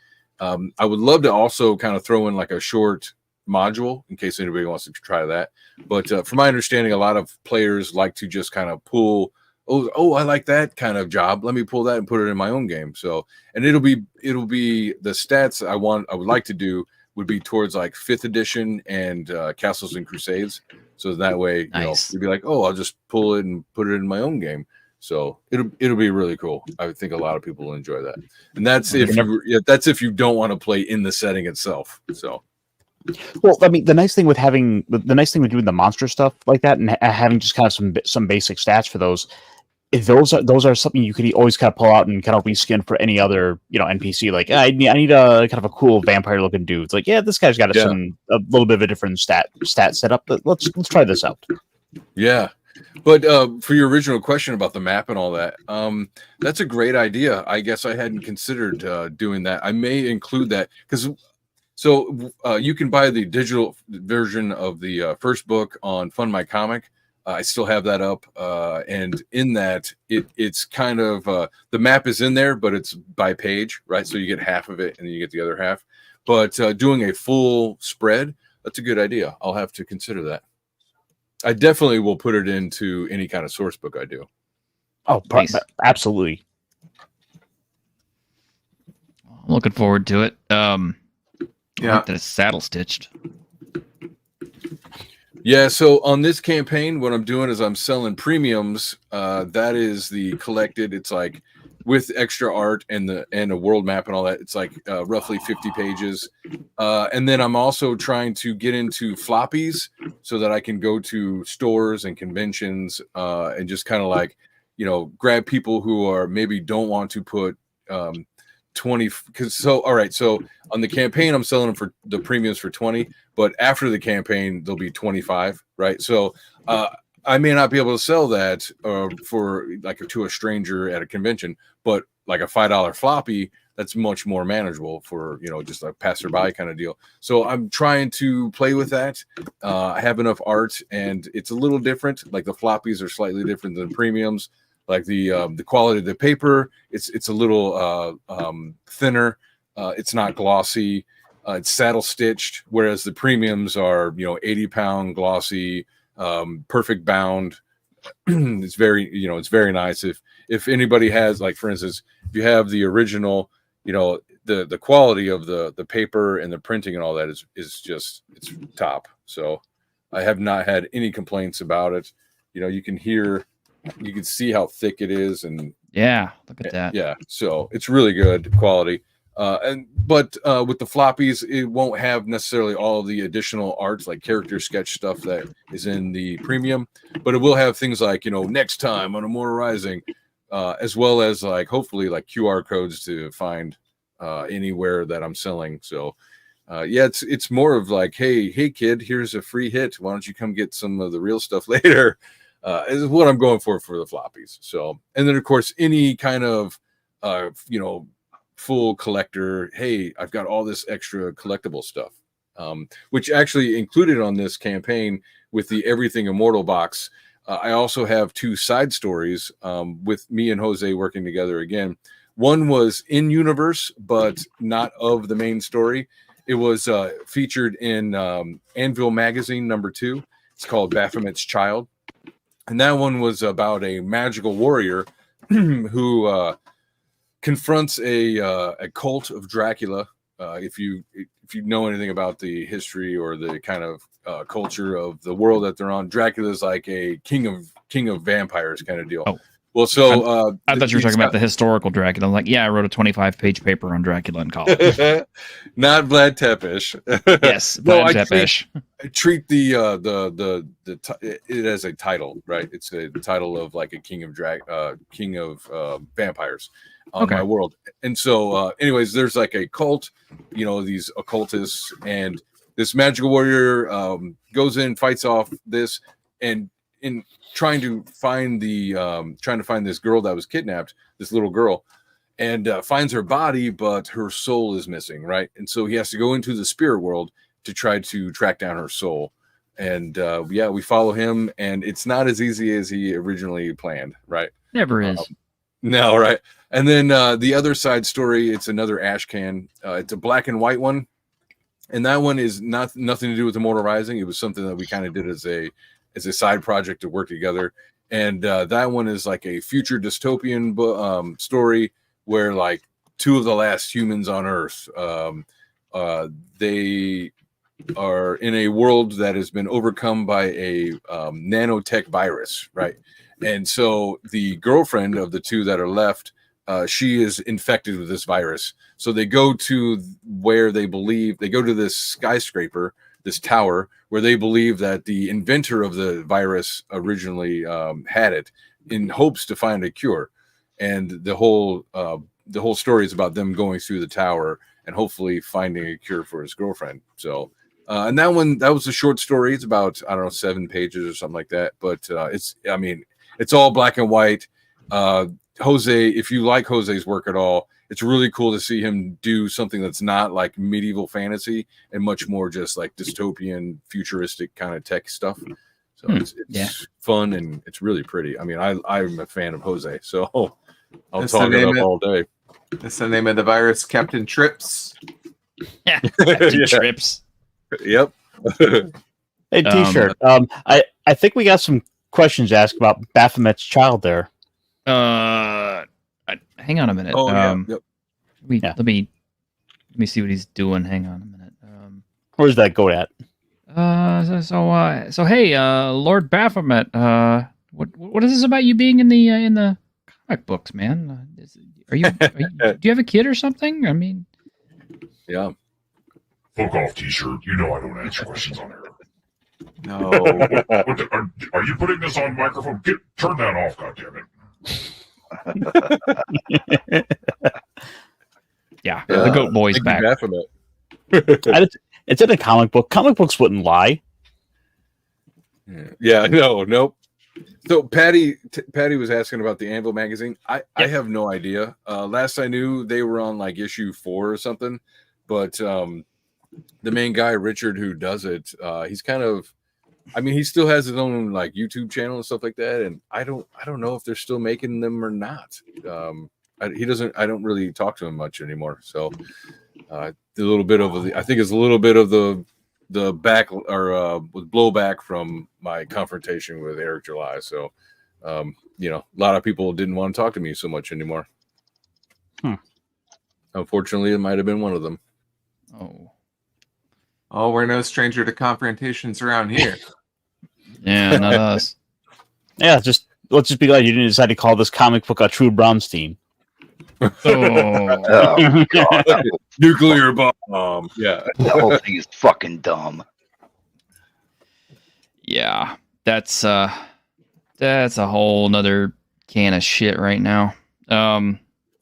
I would love to also kind of throw in like a short module in case anybody wants to try that. But from my understanding, a lot of players like to just kind of pull. Oh, I like that kind of job. Let me pull that and put it in my own game. So, and it'll be the stats I would like to do would be towards like 5th edition and Castles and Crusades. So that way, you'd be like, oh, I'll just pull it and put it in my own game. So it'll be really cool. I would think a lot of people will enjoy that. And that's if you don't want to play in the setting itself. So. Well, I mean, the nice thing with doing the monster stuff like that and having just kind of some basic stats for those. If those are something you could always kind of pull out and kind of reskin for any other NPC. Like I need a kind of a cool vampire looking dude. It's like, yeah, this guy's got a little bit of a different stat setup, but let's try this out. Yeah, but for your original question about the map and all that, that's a great idea. I guess I hadn't considered doing that. I may include that because you can buy the digital version of the first book on Fund My Comic. I still have that up, and in that it's kind of the map is in there, but it's by page, right? So you get half of it, and then you get the other half. But doing a full spread, that's a good idea. I'll have to consider that. I definitely will put it into any kind of source book I do. Oh, nice. Absolutely. I'm looking forward to it. I like that it's saddle stitched. Yeah, so on this campaign, what I'm doing is I'm selling premiums. That is the collected. It's like with extra art and a world map and all that. It's like roughly 50 pages. And then I'm also trying to get into floppies so that I can go to stores and conventions and just kind of like, grab people who are maybe don't want to put 20. All right. So on the campaign, I'm selling them for the premiums for 20. But after the campaign, they'll be 25, right? So I may not be able to sell that for to a stranger at a convention, but like a $5 floppy, that's much more manageable for just a passerby kind of deal. So I'm trying to play with that. I have enough art, and it's a little different. Like the floppies are slightly different than premiums. Like the quality of the paper, it's a little thinner. It's not glossy. It's saddle stitched, whereas the premiums are 80-pound glossy, perfect bound. It's very nice. If anybody has, like, for instance, if you have the original, the quality of the paper and the printing and all that is just, it's top. So I have not had any complaints about it. You can see how thick it is, and yeah, look at that. Yeah, so it's really good quality. But with the floppies, it won't have necessarily all of the additional arts like character sketch stuff that is in the premium, but it will have things like next time on Immortal Rising, as well as like hopefully like QR codes to find anywhere that I'm selling. So it's more of like, hey kid, here's a free hit. Why don't you come get some of the real stuff later? Is what I'm going for the floppies. So, and then of course any kind of full collector, hey, I've got all this extra collectible stuff, which actually included on this campaign with the Everything Immortal box. I also have 2 side stories with me and Jose working together again. One was in universe, but not of the main story. It was featured in Anvil magazine #2. It's called Baphomet's Child. And that one was about a magical warrior who confronts a cult of Dracula. If you know anything about the history or the kind of culture of the world that they're on, Dracula's like a king of vampires kind of deal. Oh. Well, so I thought you were talking about the historical Dracula. I'm like, yeah, I wrote a 25-page paper on Dracula in college. Not Vlad Tepes. Yes, no, Vlad Tepes. I treat it as a title, right? It's a title of like a king of vampires on my world. And so, anyways, there's like a cult, these occultists, and this magical warrior goes in, fights off this, and in trying to find this girl that was kidnapped, this little girl, and finds her body, but her soul is missing, right? And so he has to go into the spirit world to try to track down her soul. And we follow him, and it's not as easy as he originally planned, right? Never is. No, right. And then the other side story, it's another ash can. It's a black and white one, and that one is nothing to do with Immortal Rising. It was something that we kind of did as a side project to work together. And that one is like a future dystopian story where like two of the last humans on Earth, they are in a world that has been overcome by a nanotech virus, right? And so the girlfriend of the two that are left, she is infected with this virus. So they go to this skyscraper, this tower, where they believe that the inventor of the virus originally had it in hopes to find a cure. And the whole story is about them going through the tower and hopefully finding a cure for his girlfriend. So, and that was a short story. It's about, 7 pages or something like that. But it's all black and white. Jose, if you like Jose's work at all, it's really cool to see him do something that's not like medieval fantasy and much more just like dystopian, futuristic kind of tech stuff. So it's fun and it's really pretty. I mean, I'm a fan of Jose, so I'll talk it up all day. That's the name of the virus, Captain Trips. Yeah, Captain Trips. Yep. Hey, T-shirt. I think we got some questions asked about Baphomet's child there. Hang on a minute. Oh, yep. Let me see what he's doing. Hang on a minute. Where's that go at? So hey, Lord Baphomet, what is this about you being in the comic books, man? Do you have a kid or something? I mean, yeah. Fuck off, T-shirt. You know I don't answer questions on air. No. Are you putting this on microphone? Turn that off, goddammit. Yeah, the Goat Boy's back. It's in a comic book. Comic books wouldn't lie. Yeah, nope. So Patty was asking about the Anvil magazine. I have no idea. Last I knew, they were on like issue 4 or something. But the main guy, Richard, who does it, he's kind of, he still has his own like YouTube channel and stuff like that. And I don't know if they're still making them or not. I don't really talk to him much anymore. So I think it's a little bit of the back or with blowback from my confrontation with Eric July. So, a lot of people didn't want to talk to me so much anymore. Unfortunately, it might have been one of them. Oh, we're no stranger to confrontations around here. Yeah, not us. Yeah, let's just be glad you didn't decide to call this comic book a true Brownstein. Oh, God. Nuclear bomb. Yeah. The whole thing is fucking dumb. Yeah, that's a whole nother can of shit right now.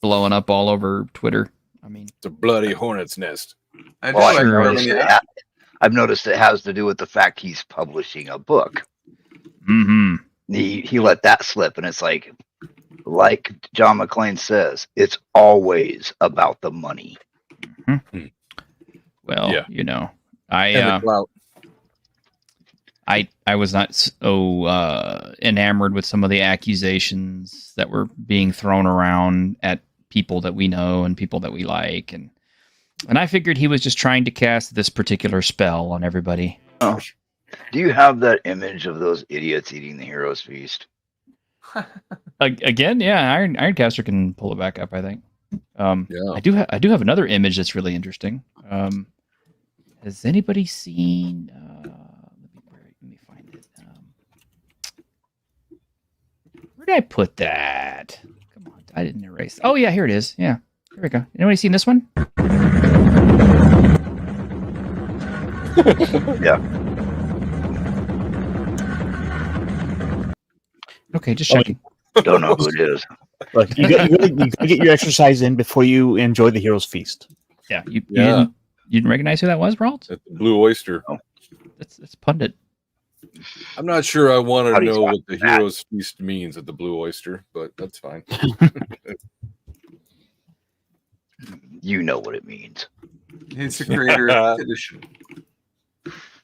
Blowing up all over Twitter. It's a bloody hornet's nest. I've noticed it has to do with the fact he's publishing a book. Mm-hmm. He let that slip, and it's like John McClane says, it's always about the money. Mm-hmm. Well, yeah. I was not so enamored with some of the accusations that were being thrown around at people that we know and people that we like, and I figured he was just trying to cast this particular spell on everybody. Oh. Do you have that image of those idiots eating the hero's feast? Again, yeah, Ironcaster can pull it back up, I think. I do have another image that's really interesting. Has anybody seen? Let me find it. Where did I put that? Come on, I didn't erase. Oh yeah, here it is. Yeah, here we go. Anybody seen this one? Yeah. Okay, just checking. Don't know who it is. Look, you gotta get your exercise in before you enjoy the hero's feast. Yeah, you didn't recognize who that was, Brault? At the Blue Oyster. Oh. It's Pundit. I'm not sure I want How to do you know spell what the that? hero's feast means at the Blue Oyster, but that's fine. You know what it means. He's the creator of the edition.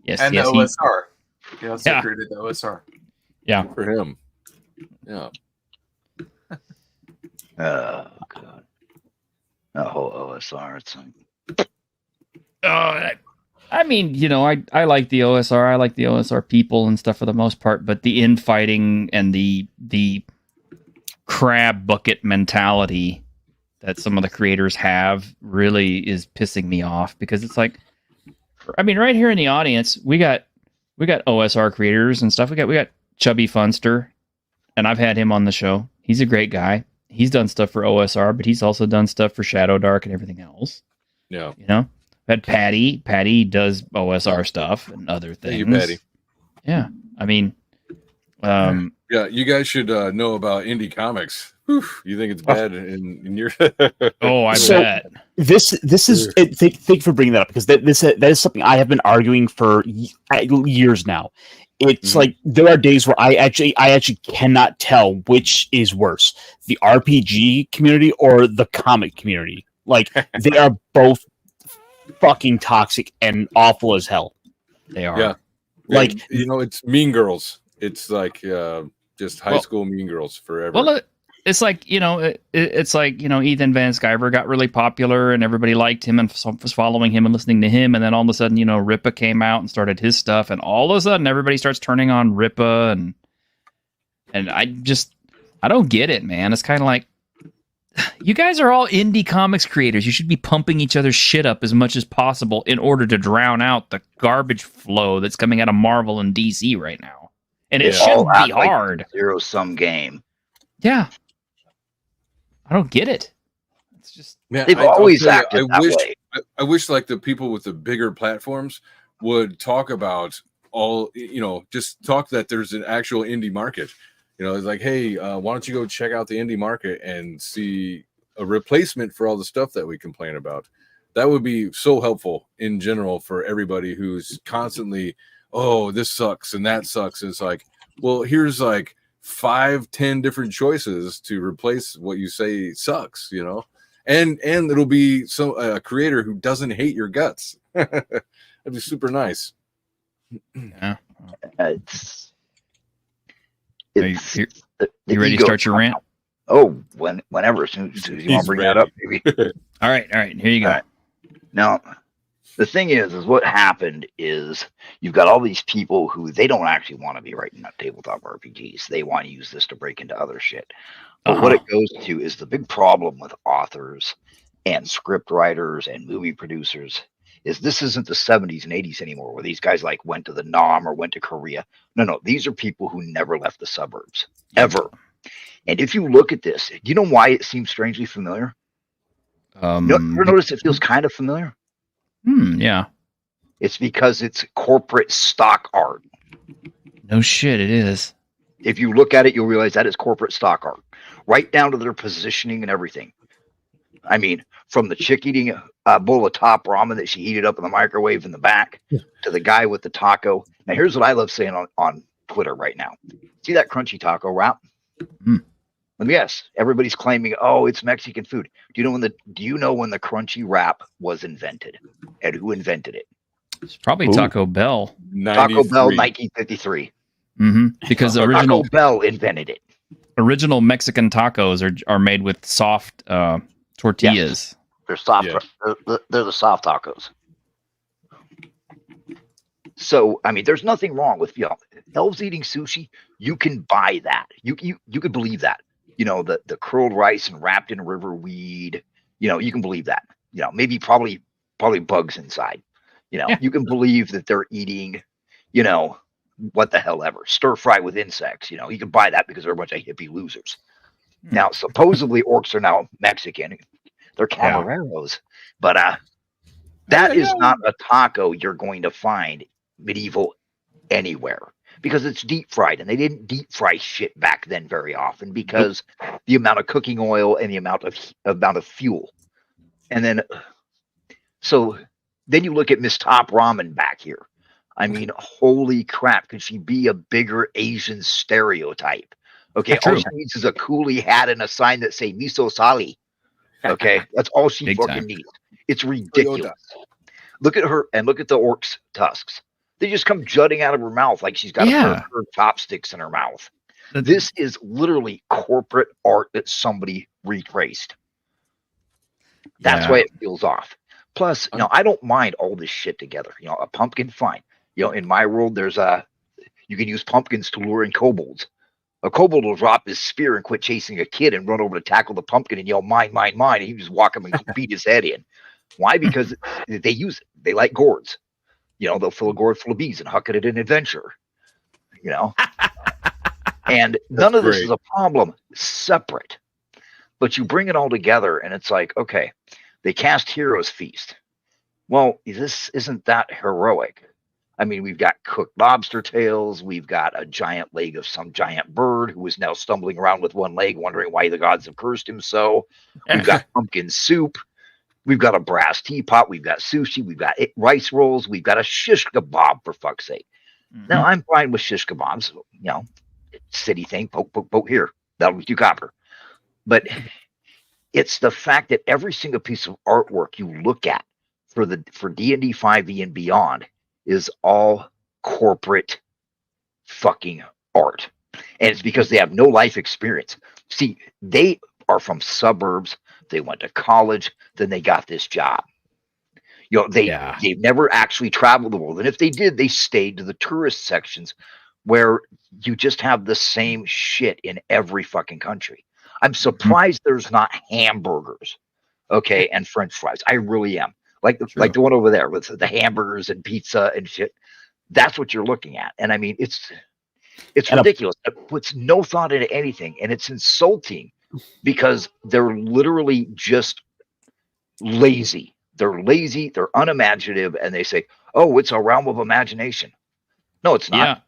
Yes, And yes, the OSR. He also Yeah. created the OSR. Yeah. For him. Yeah. Oh god. The whole OSR. It's like, I mean, you know, I like the OSR. I like the OSR people and stuff for the most part, but the infighting and the crab bucket mentality that some of the creators have really is pissing me off, because it's like, I mean, right here in the audience, we got OSR creators and stuff. We got Chubby Funster, and I've had him on the show. He's a great guy. He's done stuff for OSR, but he's also done stuff for Shadow Dark and everything else. Yeah. You know, had Patty. Patty does OSR stuff and other things. Thank you, Patty. Yeah. I mean, yeah, you guys should know about indie comics. Whew, you think it's bad in your oh, I So- bet. This is thank you for bringing that up, because that is something I have been arguing for years now. It's like there are days where I actually cannot tell which is worse, the RPG community or the comic community. Like they are both fucking toxic and awful as hell. They are. Yeah. Like, And, you know, it's Mean Girls. It's like just high Well- school Mean Girls forever. Well, it's like, you know, it's like, you know, Ethan Van Sciver got really popular and everybody liked him and was following him and listening to him. And then all of a sudden, you know, Ripa came out and started his stuff. And all of a sudden, everybody starts turning on Ripa. And I don't get it, man. It's kind of like, you guys are all indie comics creators. You should be pumping each other's shit up as much as possible in order to drown out the garbage flow that's coming out of Marvel and DC right now. And it they all shouldn't act be like hard. Zero-sum game. Yeah. I don't get it. It's just, Man, They've I'll always tell you, acted that way. I wish like the people with the bigger platforms would talk about all, you know, just talk that there's an actual indie market. You know, it's like, hey, why don't you go check out the indie market and see a replacement for all the stuff that we complain about? That would be so helpful in general for everybody who's constantly, oh, this sucks and that sucks. And it's like, well, here's like 5-10 different choices to replace what you say sucks, you know, and it'll be a creator who doesn't hate your guts. That'd be super nice. yeah. It's Are you, the you ready to ego start your rant? Oh, whenever, as soon as you want He's to bring ready. that up, baby. All right. Here you go. All right. Now, the thing is what happened is you've got all these people who they don't actually want to be writing up tabletop RPGs. They want to use this to break into other shit. But what it goes to is the big problem with authors and script writers and movie producers is this isn't the 70s and 80s anymore, where these guys like went to the Nam or went to Korea. No, these are people who never left the suburbs, ever. And if you look at this, do you know why it seems strangely familiar? You ever notice it feels kind of familiar? Yeah. It's because it's corporate stock art. No shit, it is. If you look at it, you'll realize that is corporate stock art, right down to their positioning and everything. I mean, from the chick eating a bowl of top ramen that she heated up in the microwave in the back to the guy with the taco. Now, here's what I love saying on Twitter right now. See that crunchy taco wrap? Let me guess. Everybody's claiming, oh, it's Mexican food. Do you know when the crunchy wrap was invented, and who invented it? It's probably Taco Bell. Taco Bell, 1953. Because the Taco Bell invented it. original Mexican tacos are made with soft tortillas. Yes. They're soft. Yeah. They're the soft tacos. So, I mean, there's nothing wrong with, elves eating sushi. You can buy that. You could believe that. The curled rice and wrapped in river weed, You can believe that. Maybe probably bugs inside. You can believe that they're eating, what the hell ever, stir fry with insects. You can buy that because they're a bunch of hippie losers. Now, supposedly orcs are now Mexican. They're camareros, but that is not a taco you're going to find medieval anywhere, because it's deep fried, and they didn't deep fry shit back then very often because the amount of cooking oil and the amount of fuel. And then, so then you look at Miss Top Ramen back here. I mean, holy crap, could she be a bigger Asian stereotype? Okay, all she needs is a coolie hat and a sign that say miso sali. Okay, that's all she fucking needs. It's ridiculous. Look at her and look at the orc's tusks. They just come jutting out of her mouth like she's got a pair of chopsticks in her mouth. This is literally corporate art that somebody retraced. That's why it feels off. Plus, I don't mind all this shit together. A pumpkin, fine. In my world, you can use pumpkins to lure in kobolds. A kobold will drop his spear and quit chasing a kid and run over to tackle the pumpkin and yell, mine, mine, mine. And he just walk him and beat his head in. Why? Because they use it. They like gourds. They'll fill a gourd full of bees and huck it at an adventure. And none of this is a problem separate. But you bring it all together and it's like, okay, they cast Heroes Feast. Well, this isn't that heroic. I mean, we've got cooked lobster tails. We've got a giant leg of some giant bird who is now stumbling around with one leg, wondering why the gods have cursed him so. We've got pumpkin soup. We've got a brass teapot. We've got sushi. We've got rice rolls. We've got a shish kebab, for fuck's sake. Now, I'm fine with shish kebabs. City thing. Poke, poke, poke here. That'll get you copper. But it's the fact that every single piece of artwork you look at for D&D 5e and beyond is all corporate fucking art. And it's because they have no life experience. See, they are from suburbs. They went to college. Then they got this job. They've never actually traveled the world. And if they did, they stayed to the tourist sections where you just have the same shit in every fucking country. I'm surprised there's not hamburgers, and French fries. I really am. Like the one over there with the hamburgers and pizza and shit. That's what you're looking at. And I mean, it's ridiculous. It puts no thought into anything. And it's insulting because they're literally just lazy. They're lazy. They're unimaginative. And they say, oh, it's a realm of imagination. No, it's not. Yeah.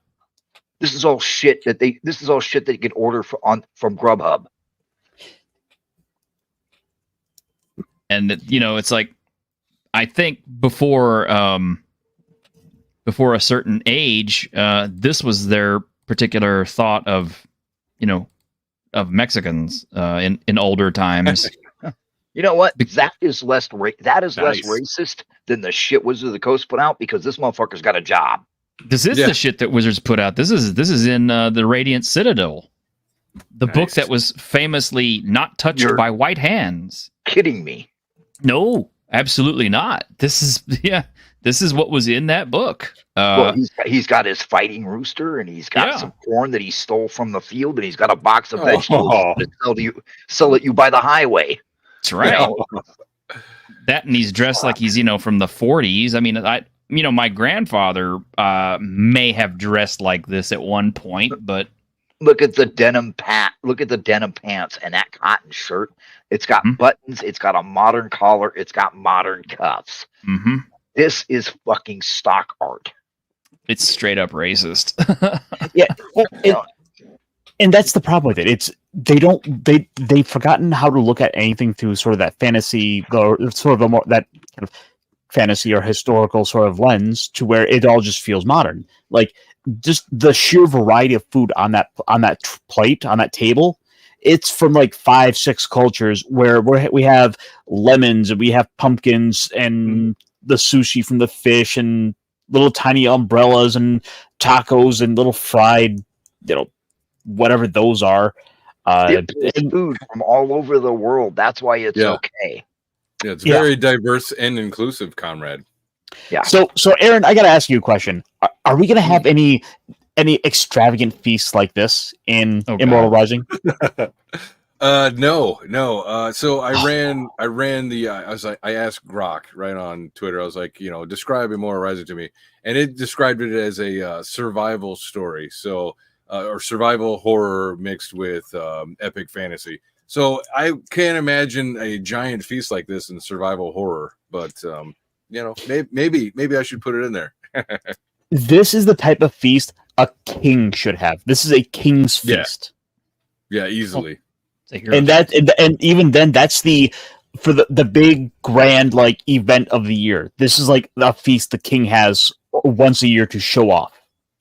This is all shit that they can order from Grubhub. And it's like, I think before a certain age, this was their particular thought of Mexicans in older times. You know what? That is less racist than the shit Wizards of the Coast put out, because this motherfucker's got a job. This is the shit that Wizards put out. This is in the Radiant Citadel, the book that was famously not touched by white hands. Kidding me? No, absolutely not. This is what was in that book. Well, he's got his fighting rooster, and he's got some corn that he stole from the field, and he's got a box of vegetables to sell it you by the highway. That's right. That, and he's dressed like he's from the 40s. I mean, my grandfather may have dressed like this at one point, but look at the denim pants and that cotton shirt. It's got buttons. It's got a modern collar. It's got modern cuffs. Mm-hmm. This is fucking stock art. It's straight up racist. Yeah. And that's the problem with it. They've forgotten how to look at anything through sort of that fantasy, or sort of that kind of fantasy or historical sort of lens, to where it all just feels modern. Like, just the sheer variety of food on that plate, on that table, it's from like 5-6 cultures where we have lemons and we have pumpkins and the sushi from the fish and little tiny umbrellas and tacos and little fried, whatever those are. Food from all over the world. That's why it's okay. Yeah, it's very diverse and inclusive, comrade. Yeah. So Aaron, I got to ask you a question. Are we going to have any extravagant feasts like this in Immortal Rising? No. So I ran the. I asked Grok right on Twitter. I was like, describe Immortal Rising to me, and it described it as a survival story. So, or survival horror mixed with epic fantasy. So I can't imagine a giant feast like this in survival horror, but maybe I should put it in there. This is the type of feast a king should have. This is a king's feast. Yeah, easily. And even then, that's for the big grand like event of the year. This is like a feast the king has once a year to show off.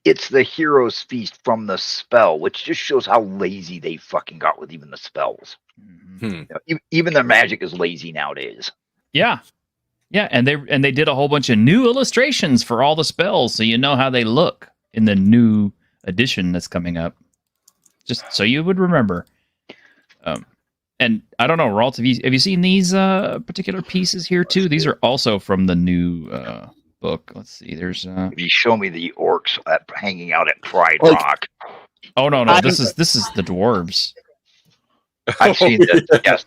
It's the hero's feast from the spell, which just shows how lazy they fucking got with even the spells. Even their magic is lazy nowadays. Yeah, and they did a whole bunch of new illustrations for all the spells, so you know how they look in the new edition that's coming up. Just so you would remember. And I don't know, Ralt, have you seen these particular pieces here too? These are also from the new book. Let's see. There's if you show me the orcs hanging out at Pride Rock. Oh no, this is the dwarves. I've seen this. Yes.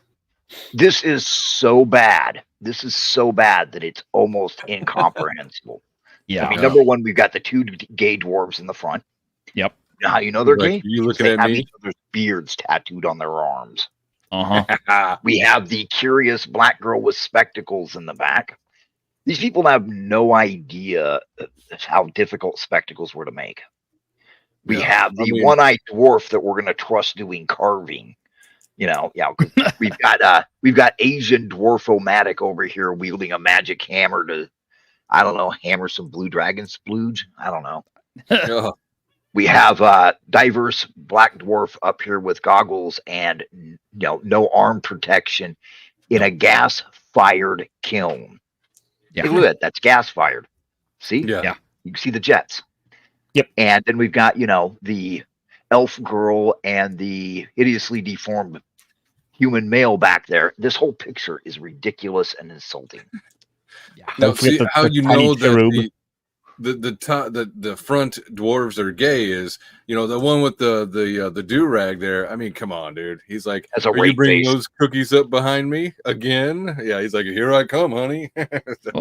This is so bad. This is so bad that it's almost incomprehensible. Yeah. I mean, number one, we've got the two gay dwarves in the front. Yep. You know how you know they're gay? You looking at me? Each other's beards tattooed on their arms. Uh-huh. We have the curious black girl with spectacles in the back. These people have no idea how difficult spectacles were to make. We have the one-eyed dwarf that we're going to trust doing carving. We've got Asian dwarf-o-matic over here wielding a magic hammer to, I don't know, hammer some blue dragon splooge. I don't know. We have diverse black dwarf up here with goggles and no arm protection in a gas-fired kiln. Yeah. Hey, look at that. That's gas-fired. See? Yeah. You can see the jets. Yep. And then we've got, the elf girl and the hideously deformed human male back there. This whole picture is ridiculous and insulting. Yeah. Now, see how you know that the front dwarves are gay is the one with the do-rag there. I mean, come on, dude. He's like, are you bringing those cookies up behind me again? Yeah, he's like, here I come, honey.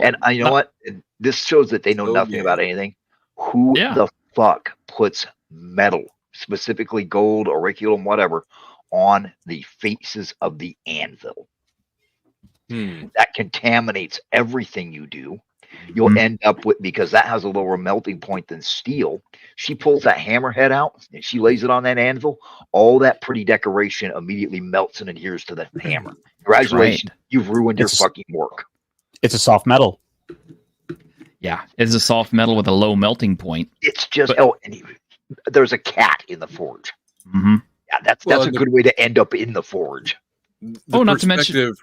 And you know what? This shows that they know nothing about anything. Who the fuck puts metal, specifically gold, auriculum, whatever, on the faces of the anvil? That contaminates everything you do. You'll end up with, because that has a lower melting point than steel. She pulls that hammerhead out and she lays it on that anvil. All that pretty decoration immediately melts and adheres to the hammer. Congratulations, you've ruined your fucking work. It's a soft metal. Yeah, it's a soft metal with a low melting point. It's just there's a cat in the forge. Mm-hmm. Yeah, that's a good way to end up in the forge. Not to mention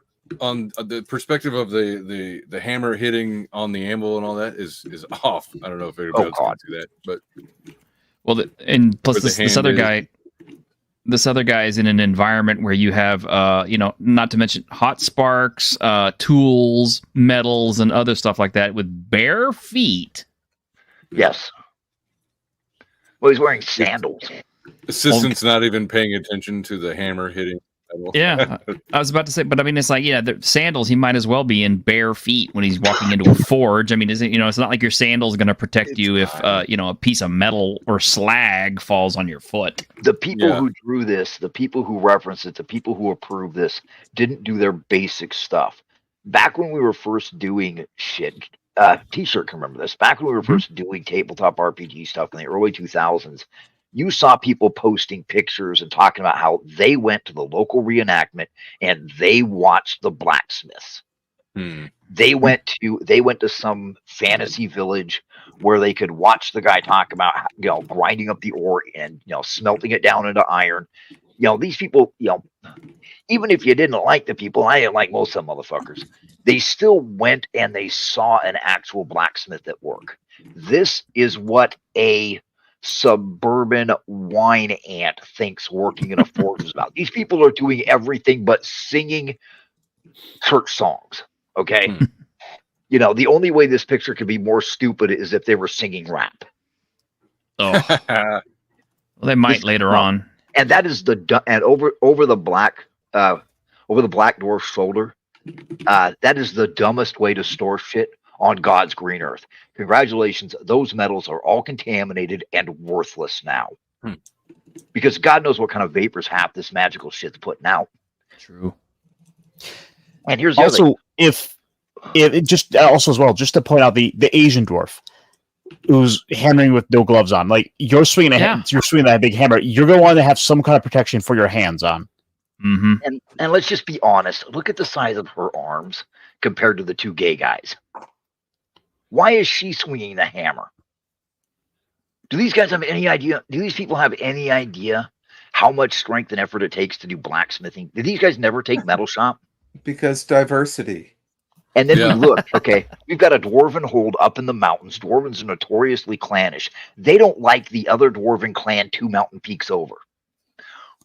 on the perspective of the hammer hitting on the anvil and all that is off. I don't know if anybody else can see that, but and plus this other guy is in an environment where you have not to mention hot sparks, tools, metals, and other stuff like that with bare feet. Yes. Well, he's wearing sandals. Assistant's not even paying attention to the hammer hitting. Yeah, I was about to say, but I mean, it's like, the sandals, he might as well be in bare feet when he's walking into a forge. I mean, it's not like your sandal's going to protect you if, a piece of metal or slag falls on your foot. The people who drew this, the people who referenced it, the people who approved this didn't do their basic stuff. Back when we were first doing shit, T-shirt can remember this. Back when we were first doing tabletop RPG stuff in the early 2000s, you saw people posting pictures and talking about how they went to the local reenactment and they watched the blacksmiths. They went to some fantasy village where they could watch the guy talk about grinding up the ore and smelting it down into iron. These people, even if you didn't like the people, I didn't like most of them motherfuckers. They still went and they saw an actual blacksmith at work. This is what a suburban wine ant thinks working in a forge is about. These people are doing everything but singing church songs. Okay. The only way this picture could be more stupid is if they were singing rap. Oh, well, they might later on. And that is over the black over the Black Dwarf's shoulder. That is the dumbest way to store shit on God's green earth. Congratulations, those metals are all contaminated and worthless now. Because God knows what kind of vapors half this magical shit's putting out. True. And here's the also other thing. if it just also as well, just to point out the Asian dwarf who's hammering with no gloves on, like you're swinging you're swinging that big hammer, you're going to want to have some kind of protection for your hands on. And let's just be honest. Look at the size of her arms compared to the two gay guys. Why is she swinging the hammer? Do these guys have any idea? Do these people have any idea how much strength and effort it takes to do blacksmithing? Did these guys never take metal shop? Because diversity. And then we look, okay, we've got a dwarven hold up in the mountains. Dwarvens are notoriously clannish. They don't like the other dwarven clan 2 mountain peaks over.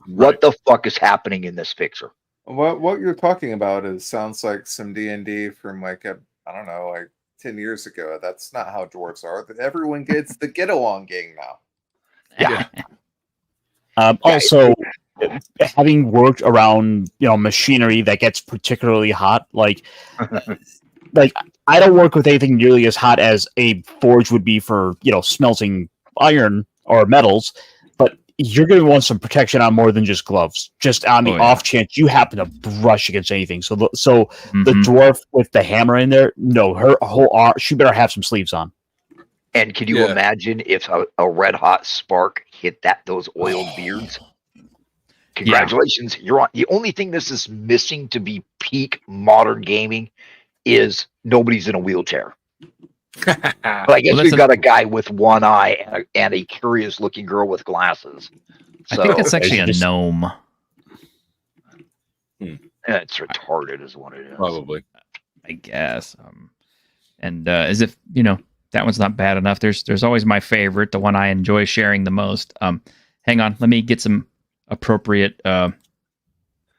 What the fuck is happening in this picture? What you're talking about sounds like some D&D from like I don't know, like 10 years ago. That's not how dwarves are. Everyone gets the get along gang now. Yeah. Also, having worked around machinery that gets particularly hot, like I don't work with anything nearly as hot as a forge would be for smelting iron or metals, but you're going to want some protection on more than just gloves, just on the off chance you happen to brush against anything. So the dwarf with the hammer in there, no, her whole arm, she better have some sleeves on. And can you imagine if a red hot spark hit those oiled beards? Congratulations, you're on. The only thing this is missing to be peak modern gaming is nobody's in a wheelchair. But I guess we've got a guy with one eye and a curious looking girl with glasses. So, I think that's actually a gnome. It's retarded is what it is. Probably. I guess. And as if, that one's not bad enough. There's always my favorite, the one I enjoy sharing the most. Hang on, let me get some appropriate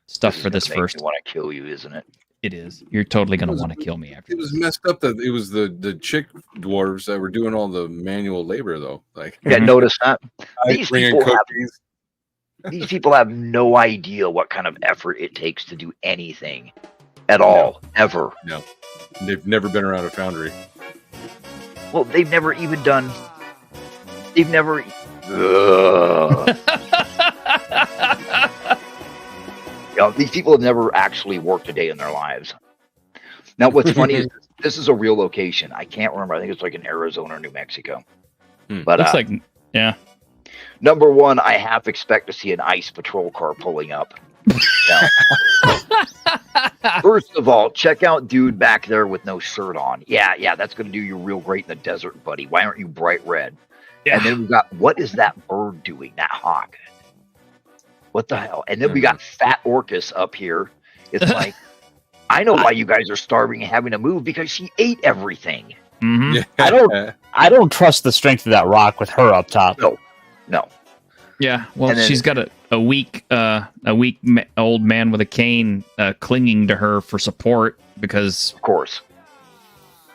stuff for this first. I want to kill you, isn't it? It is. You're totally going to want to kill me after. It was messed up that it was the chick dwarves that were doing all the manual labor, though. Like, notice that these people have no idea what kind of effort it takes to do anything at all, ever. No, they've never been around a foundry. Well, they've never even done. They've never. These people have never actually worked a day in their lives. Now, what's funny is this is a real location. I can't remember. I think it's like in Arizona or New Mexico. But looks like, number one, I half expect to see an ICE patrol car pulling up. First of all, check out dude back there with no shirt on. Yeah, that's going to do you real great in the desert, buddy. Why aren't you bright red? Yeah. And then we got, what is that bird doing? That hawk. What the hell? And then we got Fat Orcus up here. It's like, I know why you guys are starving and having to move, because she ate everything. I don't trust the strength of that rock with her up top. No. Yeah, well, she's got a weak old man with a cane clinging to her for support because, of course.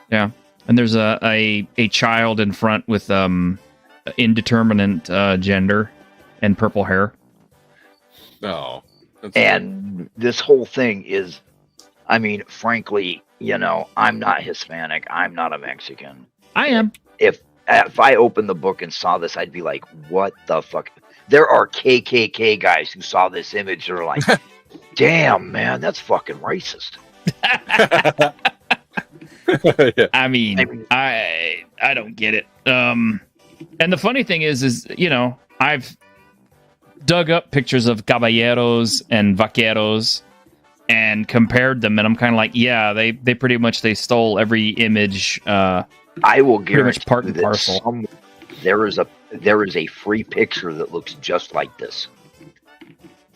Yeah, and there's a child in front with indeterminate gender and purple hair. Oh, and this whole thing is, I mean, frankly, I'm not Hispanic. I'm not a Mexican. I am. If I opened the book and saw this, I'd be like, what the fuck? There are KKK guys who saw this image. They're like, damn, man, that's fucking racist. I mean, I don't get it. And the funny thing is, I've dug up pictures of caballeros and vaqueros and compared them, and I'm kind of like, yeah, they pretty much they stole every image. I will guarantee part and parcel. There is a free picture that looks just like this.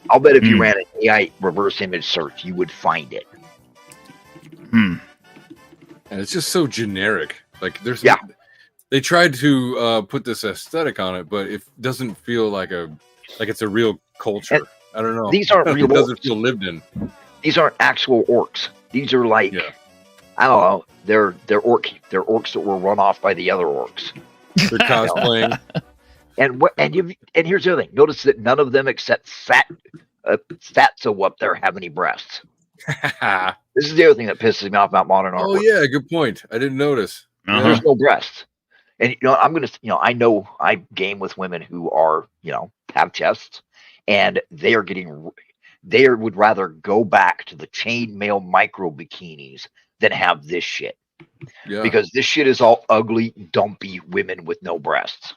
I'll bet if you ran an AI reverse image search, you would find it. And it's just so generic. Like they tried to put this aesthetic on it, but it doesn't feel like it's a real culture. And I don't know. These aren't real. It doesn't feel lived in. These aren't actual orcs. These are like, I don't know. They're orcs that were run off by the other orcs. They're cosplaying. And here's the other thing. Notice that none of them except Fat Fats are what there have any breasts. This is the other thing that pisses me off about modern art. Oh yeah, good point. I didn't notice. There's no breasts. And I'm gonna, I know I game with women who are, have chests, and they would rather go back to the chainmail micro bikinis than have this shit. Yeah. Because this shit is all ugly, dumpy women with no breasts.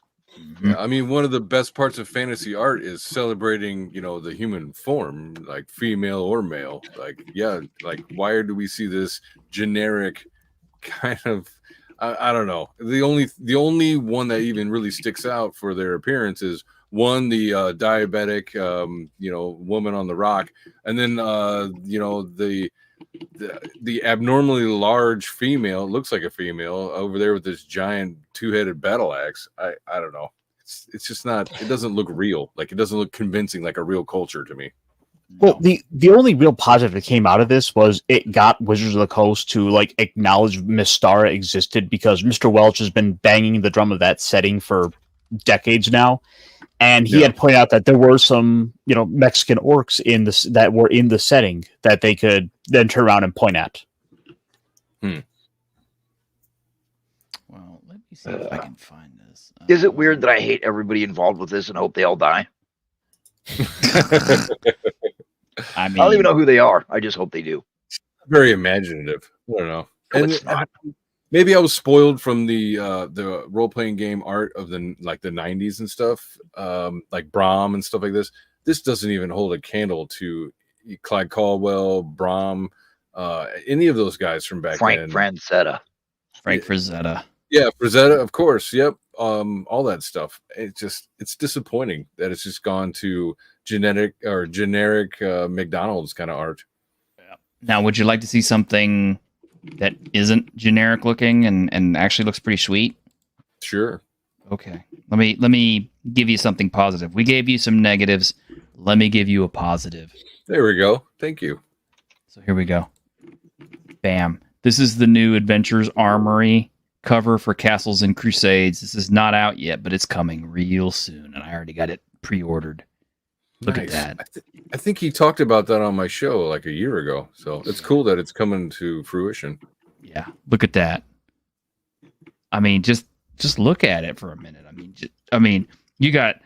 Yeah, I mean, one of the best parts of fantasy art is celebrating, the human form, like female or male. Like, yeah, like why do we see this generic kind of? I don't know. The only one that even really sticks out for their appearance is one, the diabetic, woman on the rock, and then the abnormally large female, looks like a female over there with this giant two-headed battle axe. I don't know. It's just not. It doesn't look real. Like, it doesn't look convincing, like a real culture to me. Well, the only real positive that came out of this was it got Wizards of the Coast to acknowledge Mystara existed, because Mr. Welch has been banging the drum of that setting for decades now, and he had pointed out that there were some Mexican orcs in this that were in the setting that they could then turn around and point at. Well, let me see if I can find this. Is it weird that I hate everybody involved with this and hope they all die? I don't even know who they are. I just hope they do. Very imaginative. I don't know. No, and it's not. Maybe I was spoiled from the role playing game art of the 90s and stuff, like Brahm and stuff like this. This doesn't even hold a candle to Clyde Caldwell, Brahm, any of those guys from back then. Frank Frazetta. Yeah, Frazetta, of course. Yep. All that stuff. It's disappointing that it's just gone to generic McDonald's kind of art. Now, would you like to see something that isn't generic looking and actually looks pretty sweet? Sure. Okay. Let me give you something positive. We gave you some negatives. Let me give you a positive. There we go. Thank you. So here we go. Bam. This is the new Adventures Armory cover for Castles and Crusades. This is not out yet, but it's coming real soon, and I already got it pre-ordered. Look at that. I think he talked about that on my show like a year ago. So it's cool that it's coming to fruition. Yeah, look at that. I mean, just look at it for a minute. I mean, you got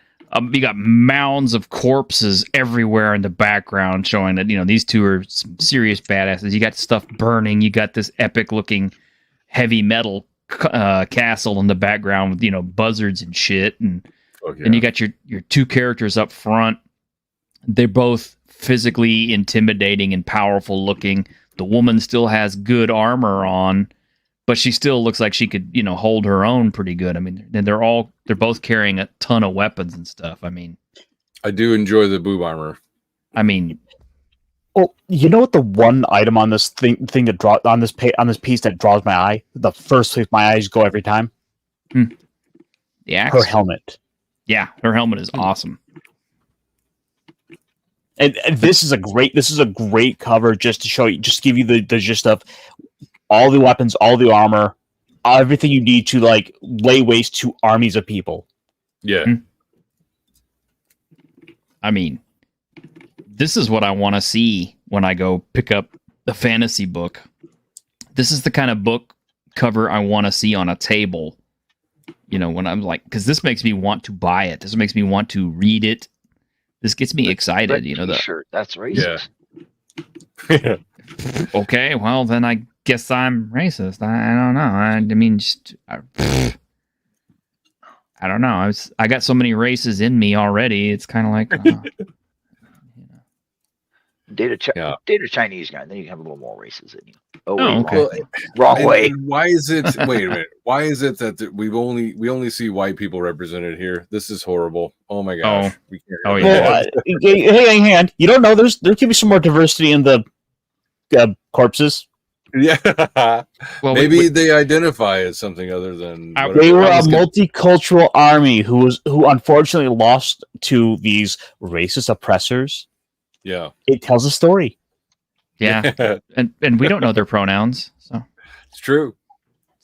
mounds of corpses everywhere in the background, showing that these two are some serious badasses. You got stuff burning. You got this epic looking heavy metal castle in the background with buzzards and shit, and you got your two characters up front. They're both physically intimidating and powerful looking. The woman still has good armor on, but she still looks like she could hold her own pretty good. I mean, they're both carrying a ton of weapons and stuff. I mean, I do enjoy the boob armor. I mean, well, you know what, the one item on this thing that draws on this piece that draws my eye, the first place my eyes go every time. The axe? Her helmet. Yeah, her helmet is awesome. And this is a great cover just to show you, just give you the gist of all the weapons, all the armor, everything you need to lay waste to armies of people. Yeah. I mean, this is what I want to see when I go pick up the fantasy book. This is the kind of book cover I want to see on a table. When I'm because this makes me want to buy it. This makes me want to read it. This gets me excited. Shirt. That's racist. Yeah. Okay, well then I guess I'm racist. I don't know. I don't know. I got so many races in me already. It's kind of like date a Chinese guy, and then you can have a little more races in you. Okay. Wrong way. Why is it? Wait a minute. Why is it that we only see white people represented here? This is horrible. Oh my gosh. Yeah. Hey, hang on. You don't know there could be some more diversity in the corpses. Yeah. Well, maybe they identify as something other than. They were a multicultural army who unfortunately lost to these racist oppressors. Yeah. It tells a story. Yeah. and we don't know their pronouns, so it's true.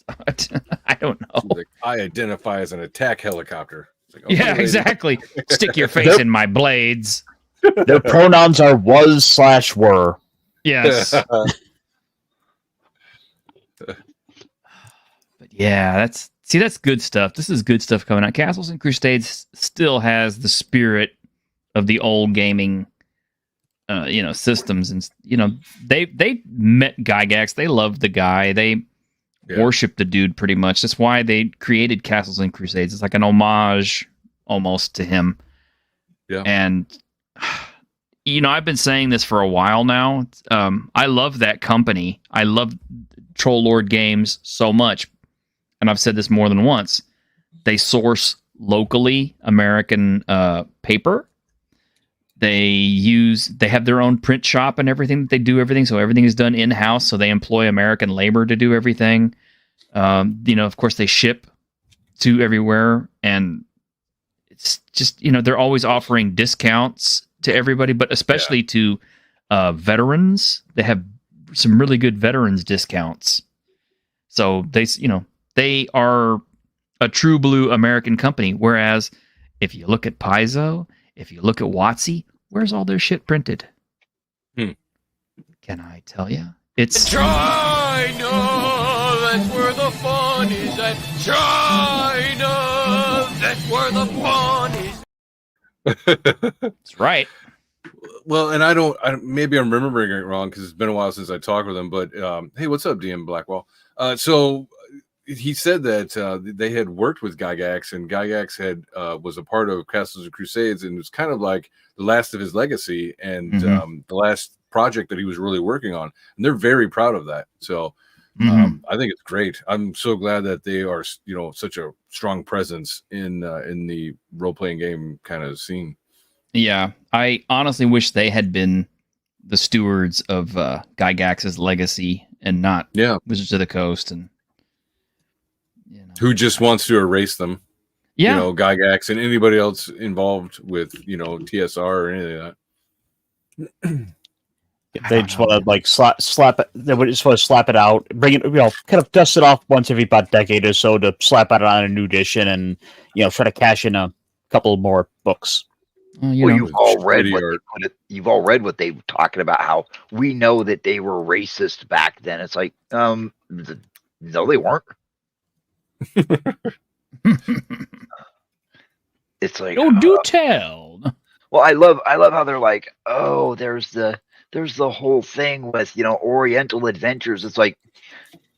I don't know. I identify as an attack helicopter. Yeah, exactly. Stick your face in my blades. Their pronouns are was/were. Yes. But yeah, that's good stuff. This is good stuff coming out. Castles and Crusades still has the spirit of the old gaming systems, and they met Gygax. They loved the guy. They worshiped the dude pretty much. That's why they created Castles and Crusades. It's like an homage almost to him. Yeah. And I've been saying this for a while now. I love that company. I love Troll Lord Games so much. And I've said this more than once. They source locally American paper. They have their own print shop and everything that they do everything. So everything is done in-house. So they employ American labor to do everything. Of course they ship to everywhere, and it's just, they're always offering discounts to everybody, but especially to veterans. They have some really good veterans discounts. So they are a true blue American company. Whereas if you look at Paizo, if you look at WotC, where's all their shit printed? Can I tell you? It's China, that's where the fun is at. China, that's where the fun is. That's right. Well, and maybe I'm remembering it wrong because it's been a while since I talked with him. But hey, what's up, DM Blackwall? So he said that they had worked with Gygax, and Gygax had was a part of Castles and Crusades, and it was kind of like the last of his legacy and the last project that he was really working on. And they're very proud of that. So I think it's great. I'm so glad that they are, such a strong presence in the role playing game kind of scene. Yeah, I honestly wish they had been the stewards of Gygax's legacy and not Wizards of the Coast, and who just wants to erase them. Yeah, Gygax and anybody else involved with TSR or anything like that. They just want to slap it. They would just want to slap it out, bring it, kind of dust it off once every about decade or so to slap it on a new edition, and try to cash in a couple more books. You've all read what they were talking about. How we know that they were racist back then. It's like, no, they weren't. It's like, do tell. Well, I love how they're like, oh, there's the whole thing with Oriental Adventures. It's like,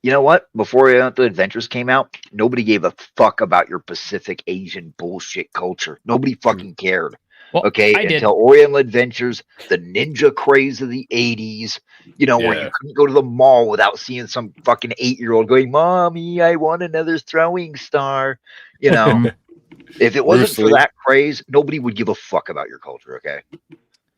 you know what? Before Oriental Adventures came out, nobody gave a fuck about your Pacific Asian bullshit culture. Nobody fucking cared. Well, until Oriental Adventures, the ninja craze of the 80s, where you couldn't go to the mall without seeing some fucking 8-year-old going, "Mommy, I want another throwing star." If it wasn't for that craze, nobody would give a fuck about your culture, okay?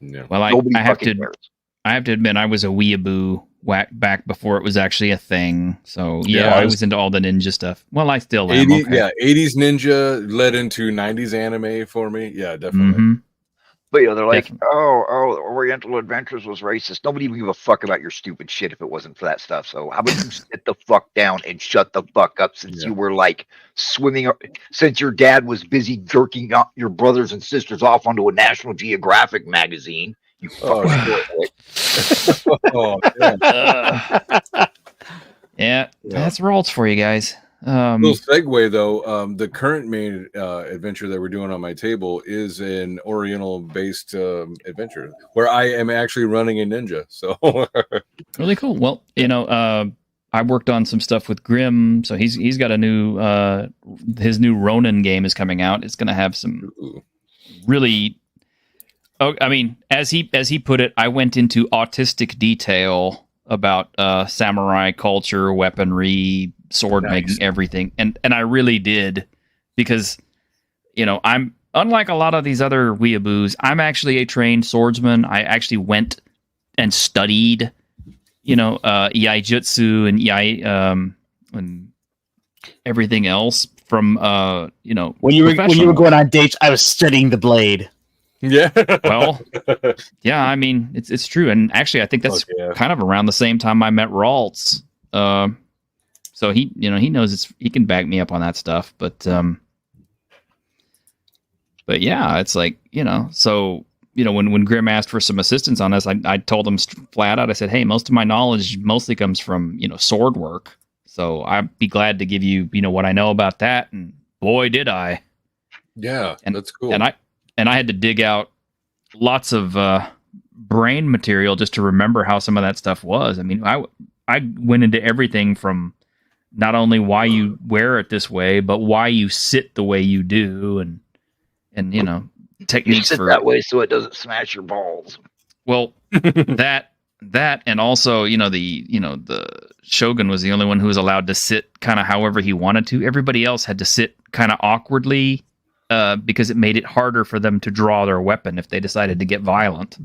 Yeah. Well, I have to admit, I was a weeaboo back before it was actually a thing. So I was into all the ninja stuff. Well, I still am. 80s ninja led into 90s anime for me. Yeah, definitely. But they're like, oh, Oriental Adventures was racist. Nobody would give a fuck about your stupid shit if it wasn't for that stuff. So how about you sit the fuck down and shut the fuck up since you were like swimming, since your dad was busy jerking your brothers and sisters off onto a National Geographic magazine. You fucking that's rolls for you guys. Little segue though, the current main adventure that we're doing on my table is an Oriental based adventure where I am actually running a ninja. So really cool. Well, I worked on some stuff with Grimm, so he's got a new his new Ronin game is coming out. It's going to have some really. Oh, I mean, as he put it, I went into autistic detail about samurai culture, weaponry, sword making, everything, and I really did, because I'm unlike a lot of these other weeaboos. I'm actually a trained swordsman. I actually went and studied, iaijutsu and and everything else from when you were going on dates, I was studying the blade. Yeah. Well, yeah, I mean, it's true. And actually, I think that's kind of around the same time I met Raltz. So he knows he can back me up on that stuff. But yeah, it's like, so, when Grim asked for some assistance on this, I told him flat out, I said, hey, most of my knowledge mostly comes from, sword work. So I'd be glad to give you, what I know about that. And boy, did I. Yeah, and, that's cool. And I had to dig out lots of brain material just to remember how some of that stuff was. I mean, I went into everything from not only why you wear it this way, but why you sit the way you do, and techniques you sit for that way so it doesn't smash your balls. Well, that and also the Shogun was the only one who was allowed to sit kind of however he wanted to. Everybody else had to sit kind of awkwardly because it made it harder for them to draw their weapon if they decided to get violent.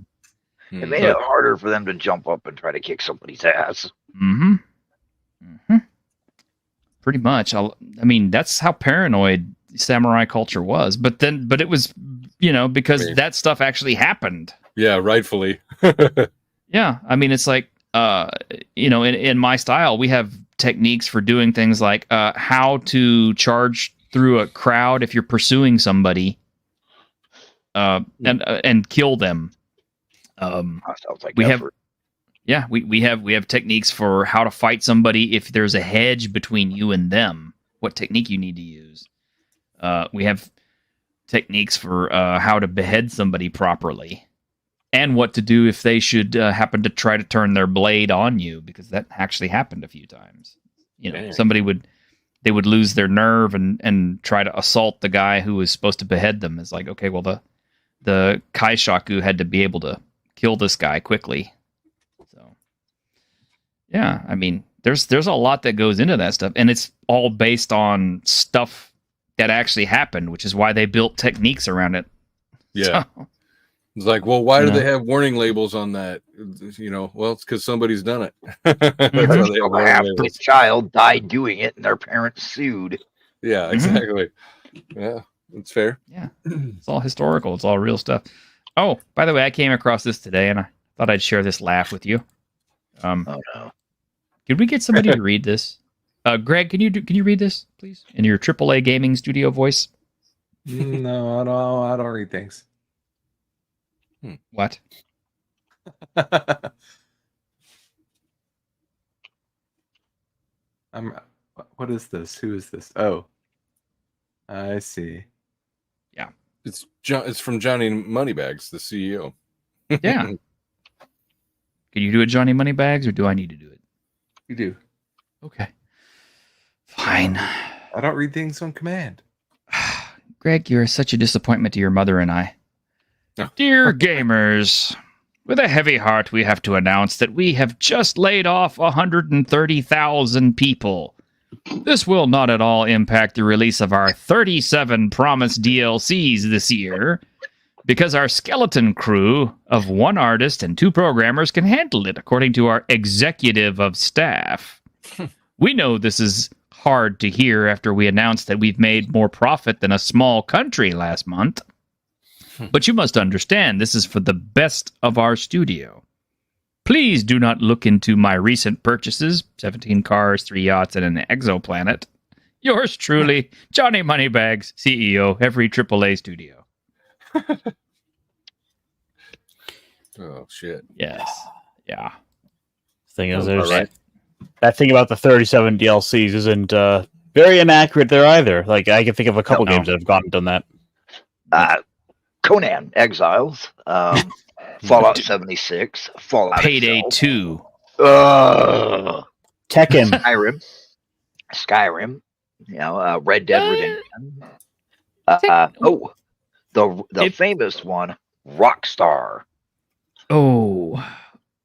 It made it harder for them to jump up and try to kick somebody's ass. Pretty much. I mean, that's how paranoid samurai culture was. But it was, because that stuff actually happened. Yeah, rightfully. Yeah, I mean, it's like, in my style, we have techniques for doing things like how to charge through a crowd if you're pursuing somebody, and kill them. Sounds like we effort. we have techniques for how to fight somebody if there's a hedge between you and them. What technique you need to use. We have techniques for how to behead somebody properly, and what to do if they should happen to try to turn their blade on you, because that actually happened a few times. Somebody would lose their nerve and try to assault the guy who was supposed to behead them. It's like, okay, well, the kaishaku had to be able to kill this guy quickly. So, yeah, I mean, there's a lot that goes into that stuff, and it's all based on stuff that actually happened, which is why they built techniques around it. Yeah. So, it's like, well, why do they have warning labels on that? Well, it's because somebody's done it. The child died doing it, and their parents sued. Yeah, exactly. Yeah, that's fair. Yeah, it's all historical. It's all real stuff. Oh, by the way, I came across this today, and I thought I'd share this laugh with you. Oh no! Could we get somebody to read this? Greg, can you read this, please, in your AAA gaming studio voice? No, I don't read things. What? What is this? Who is this? Oh, I see. Yeah, it's from Johnny Moneybags, the CEO. Yeah. Can you do it, Johnny Moneybags, or do I need to do it? You do. Okay. Fine. I don't read things on command. Greg, you're such a disappointment to your mother and I. Dear gamers, with a heavy heart, we have to announce that we have just laid off 130,000 people. This will not at all impact the release of our 37 promised DLCs this year, because our skeleton crew of 1 artist and 2 programmers can handle it, according to our executive of staff. We know this is hard to hear after we announced that we've made more profit than a small country last month. But you must understand, this is for the best of our studio. Please do not look into my recent purchases, 17 cars, 3 yachts, and an exoplanet. Yours truly, Johnny Moneybags, CEO, every AAA studio. Oh, shit. Yes. Yeah. Thing is, that thing about the 37 DLCs isn't very inaccurate there either. Like, I can think of a couple games that have gone and done that. Conan Exiles, Fallout 76, Fallout Payday 2, Tekken, Skyrim, Red Dead Redemption. The famous one, Rockstar. Oh,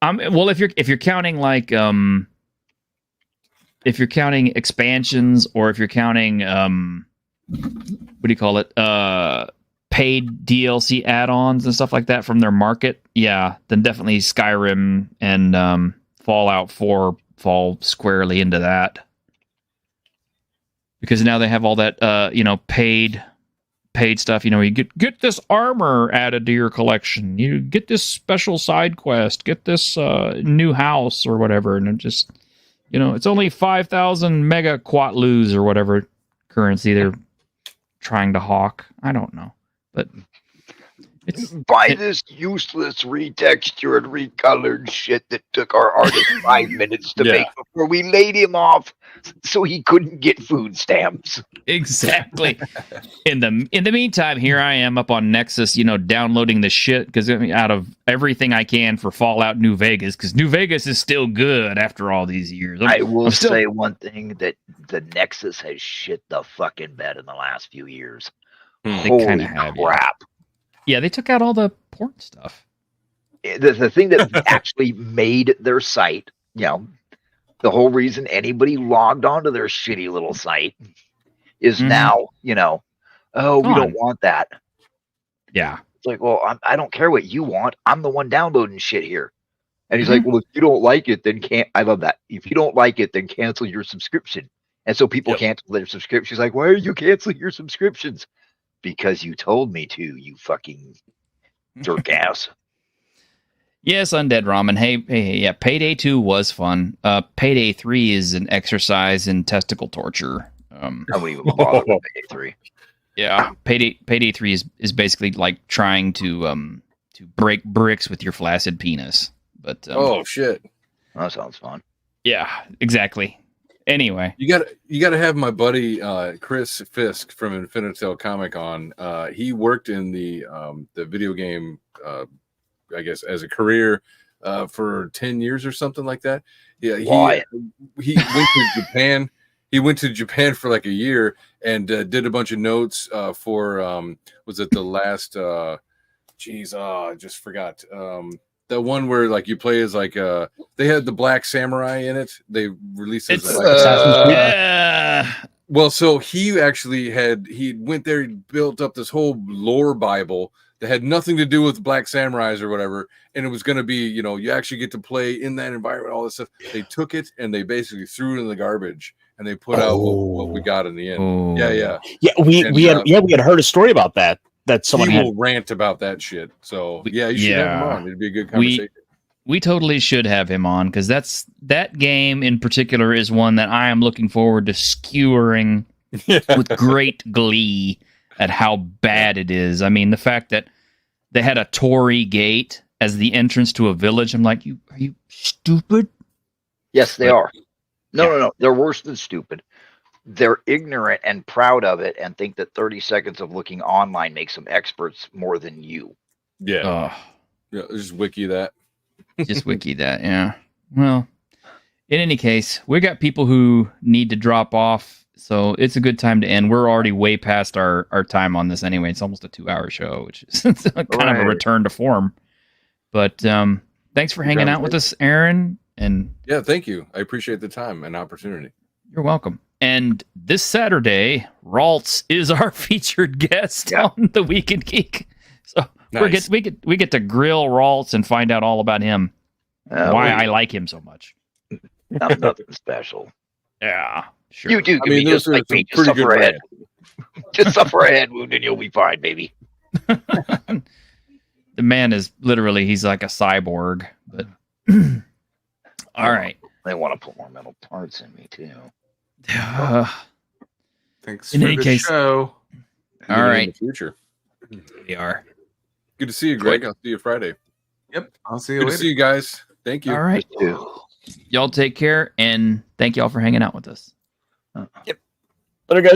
well, if you're counting like if you're counting expansions, or if you're counting what do you call it? Paid DLC add-ons and stuff like that from their market, yeah, then definitely Skyrim and Fallout 4 fall squarely into that, because now they have all that paid stuff. You get this armor added to your collection, you get this special side quest, get this new house or whatever, and it just it's only 5,000 mega quatlus or whatever currency they're trying to hawk. I don't know. But Buy this useless retextured, recolored shit that took our artist 5 minutes to make before we laid him off so he couldn't get food stamps. Exactly. In the meantime, here I am up on Nexus, downloading the shit because out of everything I can for Fallout New Vegas, because New Vegas is still good after all these years. I will say one thing, that the Nexus has shit the fucking bed in the last few years. Holy crap. Yeah, they took out all the porn stuff. The thing that actually made their site, the whole reason anybody logged onto their shitty little site is now, we don't want that. Yeah. It's like, well, I don't care what you want. I'm the one downloading shit here. And he's like, well, if you don't like it, then I love that. If you don't like it, then cancel your subscription. And so people cancel their subscriptions. She's like, why are you canceling your subscriptions? Because you told me to, you fucking jerk ass. Yes, Undead Ramen. Hey, yeah, Payday 2 was fun. Payday 3 is an exercise in testicle torture. I wouldn't even bother with Payday 3. Yeah, Payday 3 is basically like trying to break bricks with your flaccid penis. But oh shit, that sounds fun. Yeah, exactly. Anyway, you got to have my buddy Chris Fisk from Infinitel Comic on. He worked in the video game, I guess, as a career for 10 years or something like that. Yeah, he went to Japan. He went to Japan for like a year and did a bunch of notes for was it the last? I just forgot. The one where like you play as like they had the Black Samurai in it. They released it as well, so he went there, he built up this whole lore Bible that had nothing to do with Black Samurais or whatever, and it was going to be, you actually get to play in that environment, all this stuff. They took it and they basically threw it in the garbage, and they put out what we got in the end. Oh. Yeah. We had heard a story about that someone will rant about that shit. So you should have him on. It'd be a good conversation. We totally should have him on, because that game in particular is one that I am looking forward to skewering with great glee at how bad it is. I mean, the fact that they had a Torii gate as the entrance to a village. I'm like, are you stupid? Yes, they are. No. They're worse than stupid. They're ignorant and proud of it and think that 30 seconds of looking online makes them experts more than you. Yeah. Just wiki that. Just wiki that, yeah. Well, in any case, we got people who need to drop off, so it's a good time to end. We're already way past our time on this anyway. It's almost a 2-hour show, which is kind of a return to form. But thanks for hanging out with us, Aaron. And yeah, thank you. I appreciate the time and opportunity. You're welcome. And this Saturday, Raltz is our featured guest on the Weekend Geek. So nice. we get to grill Raltz and find out all about him. Why I like him so much. Nothing special. Yeah, sure. You do. Just suffer a head. Just suffer a head wound and you'll be fine, baby. The man is literally, he's like a cyborg. But all right. They want to put more metal parts in me too. Thanks in for any the case, show. All right. In the future. We are. Good to see you, Greg. I'll see you Friday. Yep. I'll see you Good later. to see you guys. Thank you. All right. Y'all take care, and thank y'all for hanging out with us. Yep. Later, guys.